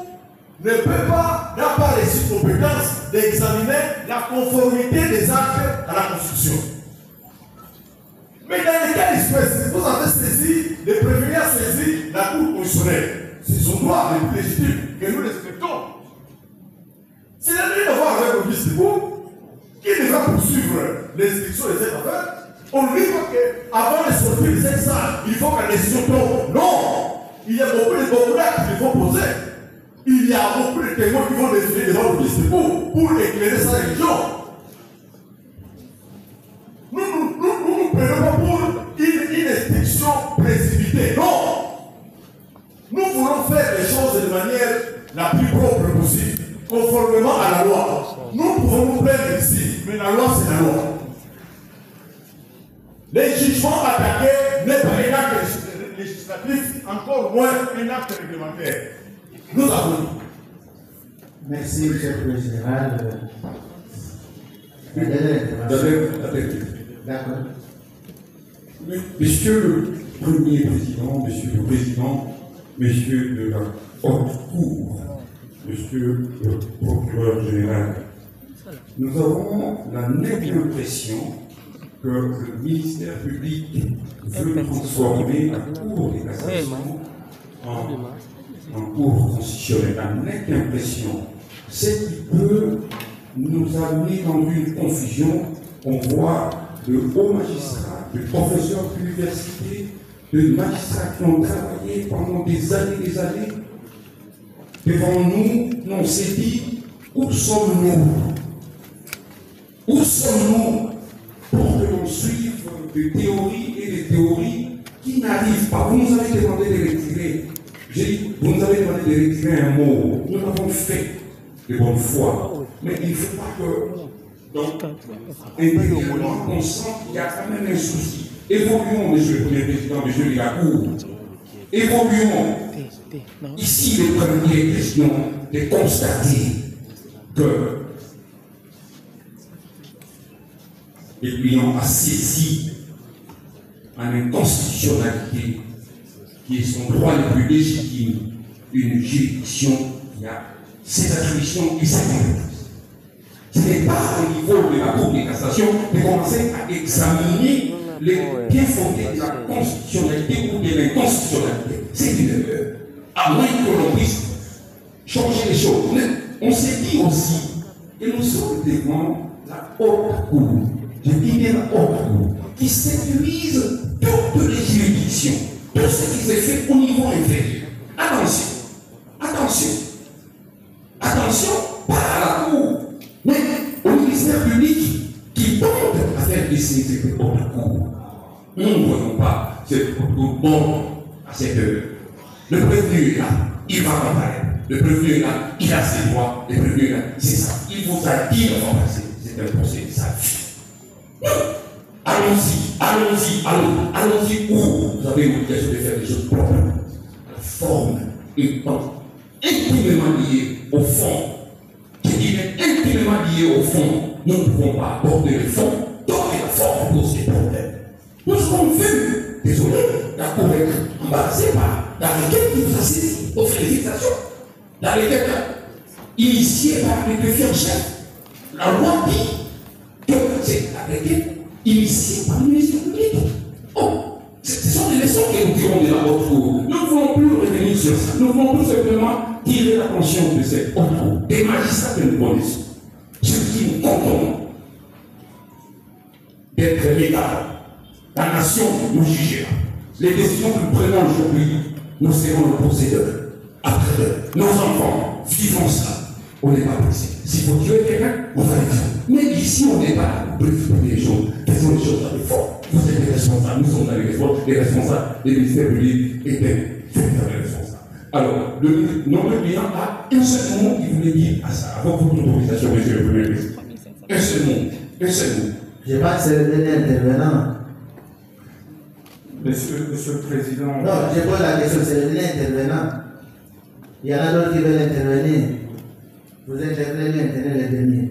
ne peut pas, n'a pas reçu compétence d'examiner la conformité des actes à la Constitution. Mais dans les cas d'espèce, vous avez saisi, le prévenu a saisi la Cour constitutionnelle. C'est son droit le plus légitime que nous respectons. S'il n'a rien à voir avec le vice-debout, qui devra poursuivre l'instruction de cette affaire, on lui dit qu'avant de sortir de cette salle, il faut que la décision tombe. Non! Il y a beaucoup d'actes qu'il faut poser. Il y a beaucoup de témoins qui vont défiler devant le vice-debout pour éclairer sa religion. Nous prenons pas pour une instruction précipitée. Non! Nous voulons faire les choses de manière la plus propre possible, conformément à la loi. Nous pouvons nous plaindre ici, mais la loi c'est la loi. Les jugements attaqués n'est pas un acte législatif, encore moins un acte réglementaire. Nous avons dit. Merci, M. le Président général. D'accord. Monsieur le Premier Président, Monsieur le Président, Messieurs de la Haute Cour, Monsieur le Procureur Général, nous avons la nette impression que le ministère public veut transformer la Cour des cassations en Cour constitutionnelle. La nette impression, c'est qui peut nous amener dans une confusion. On voit de hauts magistrats, de professeurs d'université, de magistrats qui ont travaillé pendant des années devant nous. On s'est dit, où sommes-nous? Où sommes-nous pour que l'on suive des théories et des théories qui n'arrivent pas? Vous nous avez demandé de retirer. J'ai dit, vous nous avez demandé de retirer un mot. Nous l'avons fait de bonne foi. Mais il ne faut pas que, donc, intérieurement, on sent qu'il y a quand même un souci. Évoluons, Monsieur le Premier Président, Monsieur la Cour. Évoluons. Ici, les premières questions de constater que les clients a saisi en inconstitutionnalité qui est son droit le plus légitime, une juridiction qui a ses attributions et ses compétences. Ce n'est pas au niveau de la Cour de cassation de commencer à examiner les bien fondés de la constitutionnalité ou de l'inconstitutionnalité. C'est une erreur. À moins que l'on puisse changer les choses. Mais on s'est dit aussi que nous sommes devant la haute cour. Je dis bien la haute cour, qui sécurise toutes les juridictions, tout ce qui s'est fait au niveau inférieur. Attention, attention, attention, pas à la cour, mais au ministère public qui tente à faire décider cette haute cour. Nous ne voyons pas cette haute cour bon à cette heure. Le prévenu est là, il va comparaître. Le prévenu est là, il a ses droits. Le prévenu est là, c'est ça. Il vous a dit de remplacer. C'est un procès de sa vie. Allons-y, allons-y, allons-y où vous avez l'obligation de faire des choses propres. La forme étant intimement liée au fond. Je dirais intimement liée au fond. Nous ne pouvons pas aborder le fond, donc la forme pose des problèmes. vu, désolé, la Cour est embarrassée par la requête qui vous assiste aux félicitations. La requête initiée par le greffier en chef. La loi dit que c'est la requête initiée par le ministre public. Oh, ce sont des leçons que nous tirons de la haute cour. Nous ne voulons plus revenir sur ça. Nous voulons tout simplement tirer l'attention de cette haute cour, des magistrats que nous connaissons, ceux qui nous comptons d'être légal. La nation nous jugera. Les décisions que nous prenons aujourd'hui, nous serons le possédeur. Après, nos enfants vivons ça. On n'est pas possible. S'il faut tuer quelqu'un, on va le faire. Mais ici, on n'est pas là. Bref, les choses, faisons les choses avec force. Vous êtes les responsables, nous sommes les responsables des ministères publics et des véritables responsables. Alors, notre client a un seul mot qui voulait dire à ça, avec votre autorisation, monsieur le Premier ministre. Un seul mot. Un seul mot. Je pense que c'est le dernier intervenant. Monsieur le Président. Non, je pose la question, c'est le dernier intervenant. Il y en a d'autres qui veulent intervenir. Vous intervenez le dernier.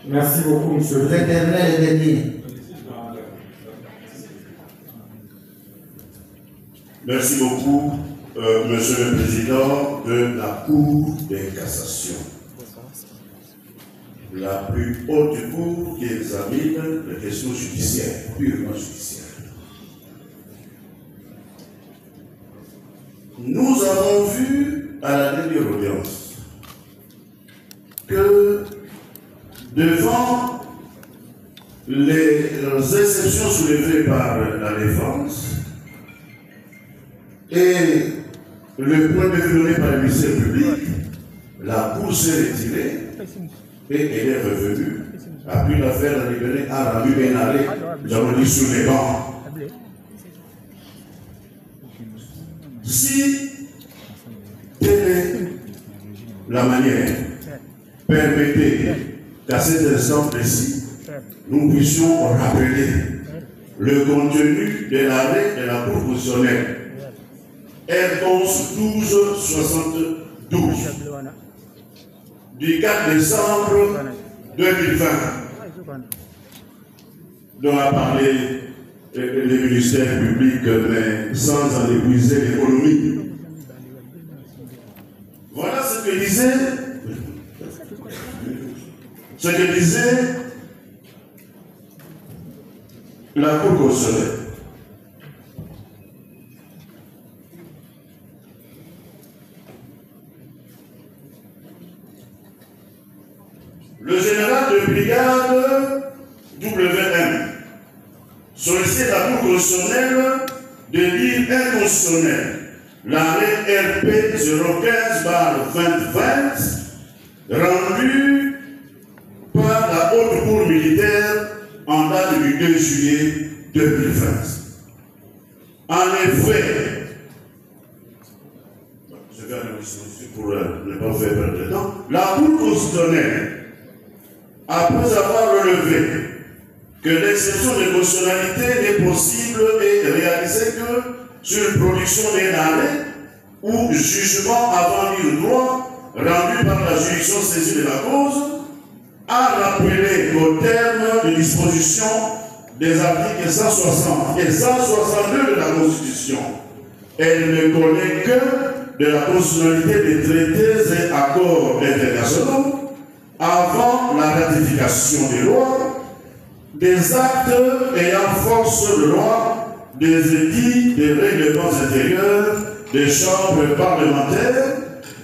Merci beaucoup, monsieur. Vous intervenez le dernier. Merci beaucoup, Monsieur le Président de la Cour des cassations. La plus haute cour qui examine les questions judiciaires, purement judiciaires. Nous avons vu à la dernière audience que devant les exceptions soulevées par la défense et le point de vue donné par le ministère public, la Cour s'est retirée et elle est revenue. Après l'affaire, elle a rendu un arrêt, nous avons dit sur les bancs. Si telle est la manière, permettez qu'à cet instant précis, nous puissions rappeler le contenu de l'arrêt de la Cour constitutionnelle R11 1272 du 4 décembre 2020, dont a parlé les ministères publics, mais sans en épuiser l'économie. Voilà ce que disait la Cour constitutionnelle. Le général de brigade WM sollicite la Cour constitutionnelle de lire inconstitutionnel l'arrêt RP 015/2020 rendu par la Haute Cour militaire en date du 2 juillet 2020. En effet, je vais aller ici pour ne pas faire perdre de temps, la Cour constitutionnelle, après avoir relevé que l'exception de constitutionnalité n'est possible et réalisée que sur production d'un arrêt ou jugement avant lieu droit rendu par la juridiction saisie de la cause, a rappelé qu'au terme de disposition des articles 160 et 162 de la Constitution, elle ne connaît que de la constitutionnalité des traités et accords internationaux avant la ratification des lois, des actes ayant force de loi, des édits, des règlements intérieurs, des chambres parlementaires,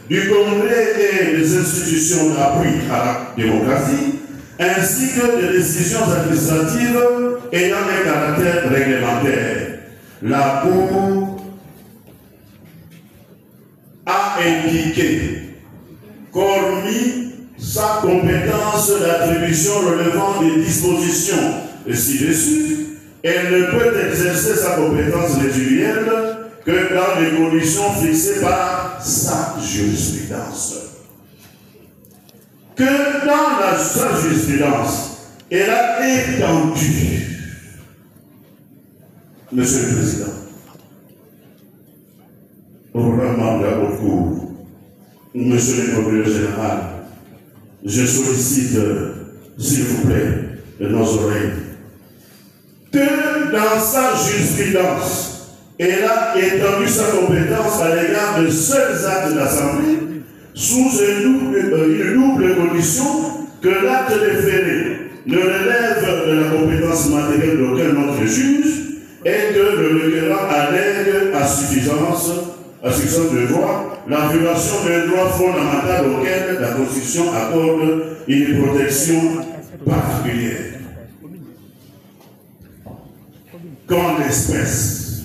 du Congrès et des institutions d'appui à la démocratie, ainsi que des décisions administratives ayant un caractère réglementaire. La Cour a indiqué qu'hormis sa compétence d'attribution relevant des dispositions ci-dessus, elle ne peut exercer sa compétence régulière que dans les conditions fixées par sa jurisprudence. Que dans sa jurisprudence, elle a étendu, Monsieur le Président, au membre de la Haute Cour, Monsieur le Procureur général, je sollicite, s'il vous plaît, de nos oreilles, que dans sa jurisprudence, elle a étendu sa compétence à l'égard de seuls actes d'assemblée sous une double condition que l'acte déféré ne relève de la compétence matérielle d'aucun autre juge et que le requérant allègue à suffisance de droit la violation d'un droit fondamental auquel la Constitution accorde une protection particulière. Qu'en l'espèce,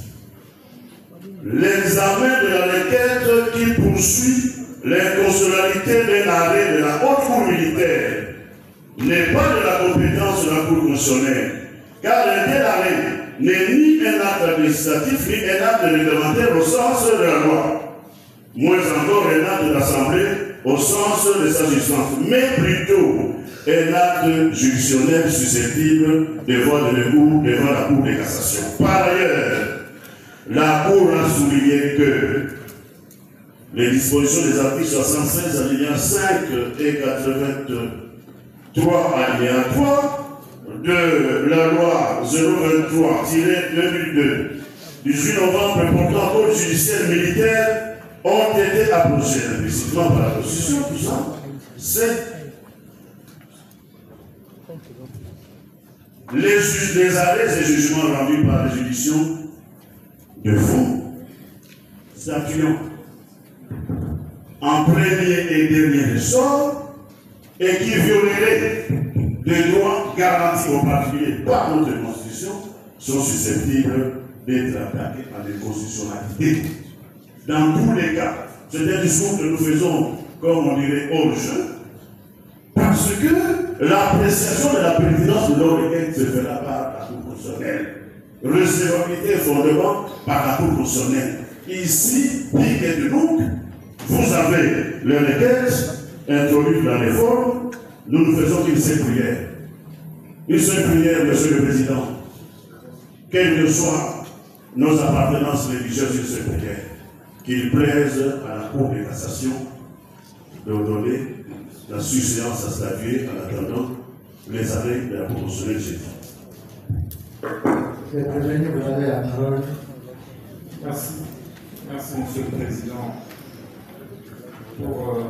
l'examen de la requête qui poursuit l'inconstitutionnalité d'un arrêt de la haute cour militaire n'est pas de la compétence de la Cour constitutionnelle, car un tel arrêt n'est ni un acte administratif ni un acte réglementaire au sens de la loi, moins encore un acte d'assemblée au sens de sa substance, mais plutôt un acte juridictionnel susceptible de voir de recours devant la Cour de cassation. Par ailleurs, la Cour a souligné que les dispositions des articles 76 alinéa 5 et 83 alinéa 3 de la loi 023-2002 du 8 novembre portant code judiciaire militaire ont été approchés implicitement par la Constitution. Tout ça, c'est les arrêts et jugements rendus par les juridictions de fond, statuant en premier et dernier ressort et qui violeraient les droits garantis aux particuliers par notre Constitution sont susceptibles d'être attaqués à l'inconstitutionnalité. Dans tous les cas, c'est un discours que nous faisons, comme on dirait, hors jeu, parce que l'appréciation de la pertinence de nos requêtes se fera par la Cour constitutionnelle. Recevabilité et fondement par la Cour constitutionnelle. Ici, dit que donc, vous avez les requêtes introduites dans les formes, nous ne faisons qu'une seule prière. Une seule prière, Monsieur le Président. Quelles que soient nos appartenances religieuses, une seule prière. Qu'il plaise à la Cour de cassation de donner la suffisance à statuer en attendant les arrêts de la Cour constitutionnelle jeudi. Monsieur le Président, vous avez la parole. Merci. Merci, Monsieur le Président, pour la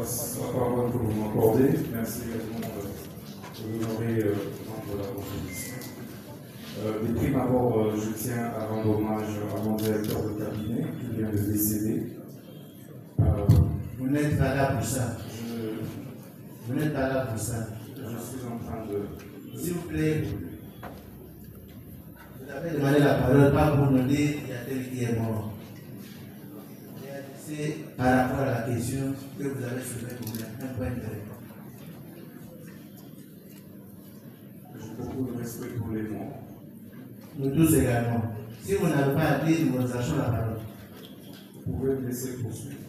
parole que vous m'accordez. Merci également de l'honorer dans la proposition. De prime abord, je tiens à rendre hommage à mon directeur de cabinet qui vient de décéder. Vous n'êtes pas là pour ça. Vous n'êtes pas là pour ça. Je suis en train de... S'il vous plaît, vous avez demandé la parole, pas pour nous dire qu'il y a tel qui est mort. C'est par rapport à la question que vous avez soulevé un point intéressant. J'ai beaucoup de respect pour les morts. Nous tous également. Si vous n'avez pas à dire, nous vous achons la parole. Vous pouvez me laisser poursuivre.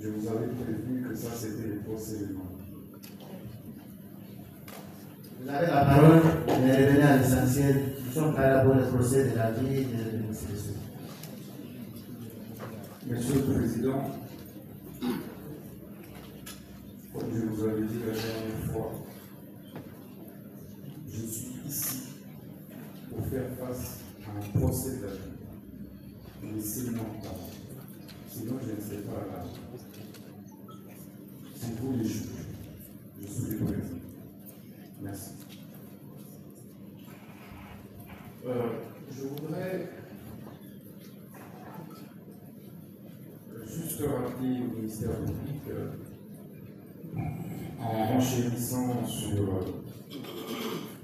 Je vous avais prévenu que ça c'était les procès de mort. Vous avez la parole, mais revenez à l'essentiel. Nous sommes pas là pour le procès de la vie et de l'institution. Monsieur le Président, comme je vous avais dit la dernière fois, je suis ici pour faire face à un procès de la vie. Laissez-moi entendre. Sinon, je ne serai pas là. C'est vous les juges. Je suis le président. Merci. Je voudrais juste rappeler au ministère public, en renchérissant sur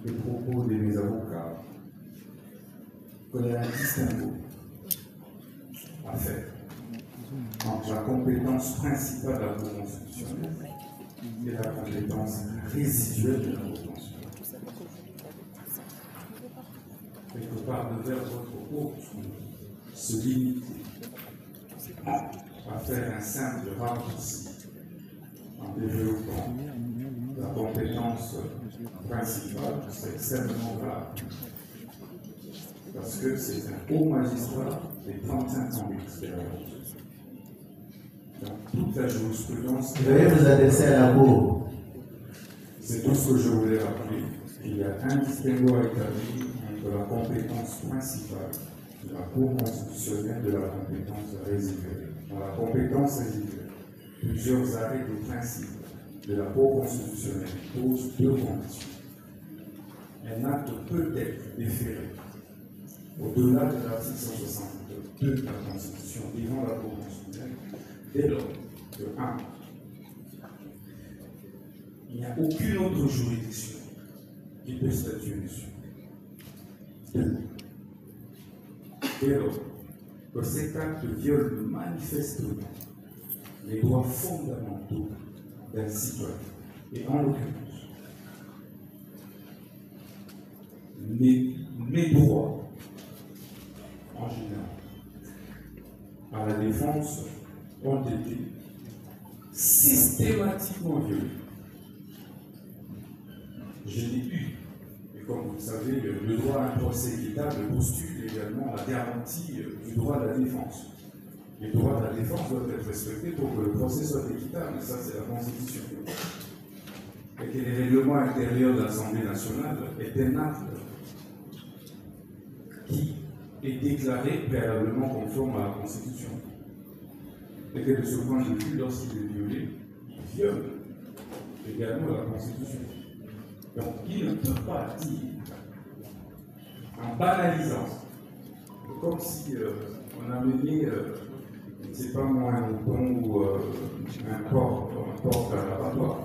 les propos de mes avocats, qu'il y a un distinguo à faire entre la compétence principale de la Cour constitutionnelle et la compétence résiduelle de la Cour constitutionnelle. Quelque part, de faire votre hôte se limiter à faire un simple raccourci en développant la compétence principale, c'est extrêmement grave. Parce que c'est un haut magistrat et 35 ans d'expérience. Donc toute la jurisprudence... Veuillez vous adresser à la Cour. C'est tout ce que je voulais rappeler. Il y a un distinguo à établir de la compétence principale de la Cour constitutionnelle de la compétence résiduelle. Dans la compétence résiduelle, plusieurs arrêts de principe de la Cour constitutionnelle posent deux conditions. Un acte peut être déféré au-delà de l'article 162 de la Constitution devant la Cour constitutionnelle dès lors que 1. Il n'y a aucune autre juridiction qui peut statuer dessus. 2. Dès lors que cet acte viole manifestement les droits fondamentaux d'un citoyen, et en l'occurrence, mes droits en général à la défense ont été systématiquement violés. Je l'ai eu. Et comme vous le savez, le droit à un procès équitable postule également la garantie du droit à la défense. Les droits de la défense doivent être respectés pour que le procès soit équitable, et ça c'est la Constitution. Et que les règlements intérieurs de l'Assemblée nationale est un acte qui est déclaré préalablement conforme à la Constitution. Et que de ce point de vue, lorsqu'il est violé, il viole également la Constitution. Donc il ne peut pas dire, en banalisant, comme si on a mené, je ne sais pas moi, un mouton ou un porc à l'abattoir.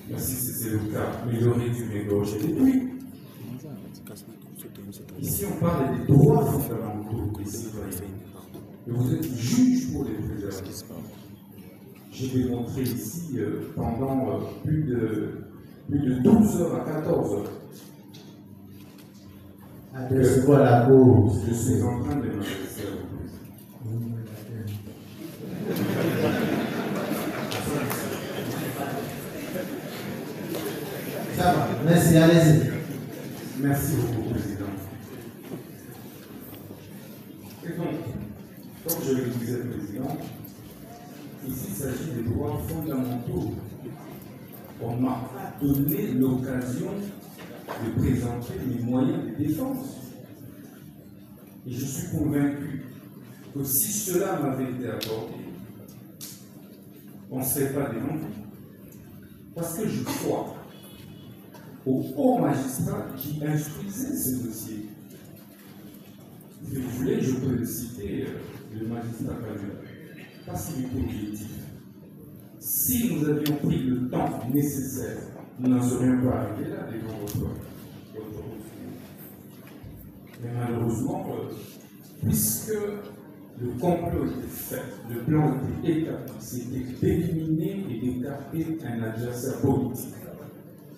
Mais si c'est le cas, il aurait dû m'égorger les pluies. Ici, on parle des droits fondamentaux des citoyens. Et vous êtes juge pour les préserver. J'ai démontré ici pendant plus de 12 heures à 14 heures. C'est quoi la cause? Je suis en train de m'adresser à vous. Ça va, merci, allez-y. Merci beaucoup, Président. Et donc, comme je le disais, Président, ici il s'agit des droits fondamentaux. On ne m'a pas donné l'occasion de présenter les moyens de défense. Et je suis convaincu que si cela m'avait été accordé, on ne serait pas démonté. Parce que je crois au haut magistrat qui instruisait ce dossier. Si vous voulez, je peux le citer, le magistrat Camus, parce qu'il est objectif. Si nous avions pris le temps nécessaire, nous n'en serions pas arrivés là devant votre refus. Mais malheureusement, puisque le complot était fait, le plan était établi, c'était d'éliminer et d'écarter un adversaire politique.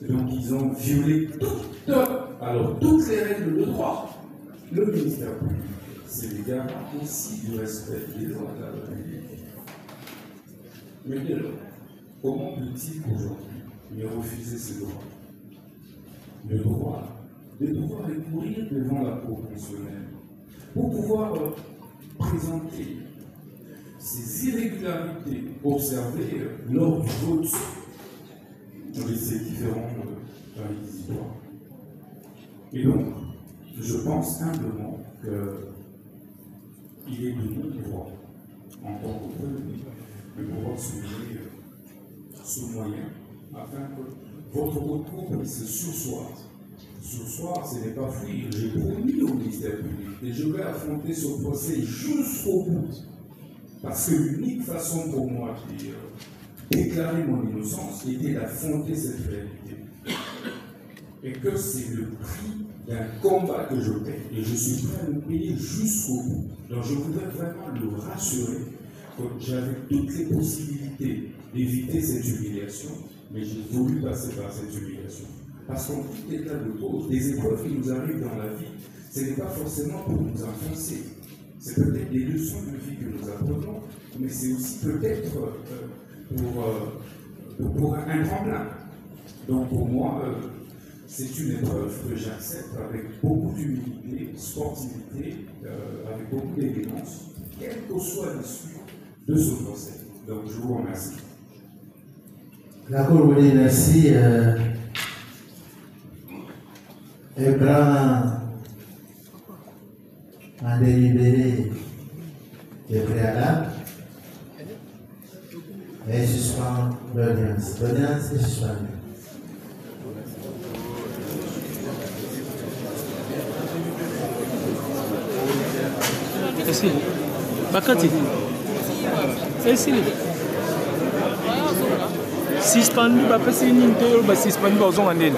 Donc ils ont violé toutes les règles de droit. Le ministère public, c'est le garant aussi du respect des lois de la République. Mais dès lors, comment peut-il aujourd'hui me refuser ces droits? Le droit de pouvoir recourir devant la Cour constitutionnelle pour pouvoir présenter ces irrégularités observées lors du vote de ces différents réquisitoires. Et donc, je pense humblement qu'il est de mon droit, en tant que premier, de pouvoir souligner ce moyen afin que votre retour puisse sursoir. Sursoir, ce n'est pas fuir. J'ai promis au ministère public et je vais affronter ce procès jusqu'au bout. Parce que l'unique façon pour moi de déclarer mon innocence était d'affronter cette réalité. Et que c'est le prix d'un combat que je paie. Et je suis prêt à le payer jusqu'au bout. Donc je voudrais vraiment le rassurer que j'avais toutes les possibilités d'éviter cette humiliation, mais j'ai voulu passer par cette humiliation. Parce qu'en tout état de cause, des épreuves qui nous arrivent dans la vie, ce n'est pas forcément pour nous enfoncer. C'est peut-être des leçons de vie que nous apprenons, mais c'est aussi peut-être pour un tremplin. Donc pour moi, c'est une épreuve que j'accepte avec beaucoup d'humilité, sportivité, avec beaucoup d'élégance, quelle que soit l'issue de ce procès. Donc je vous remercie. La Cour vous dit merci. Un grand en délibéré de préalable et suspend l'audience. L'audience est suspendue. Esili. Bakati. Esili. Suspendu, bapesi nini te, ba suspendu bazonga ndeni.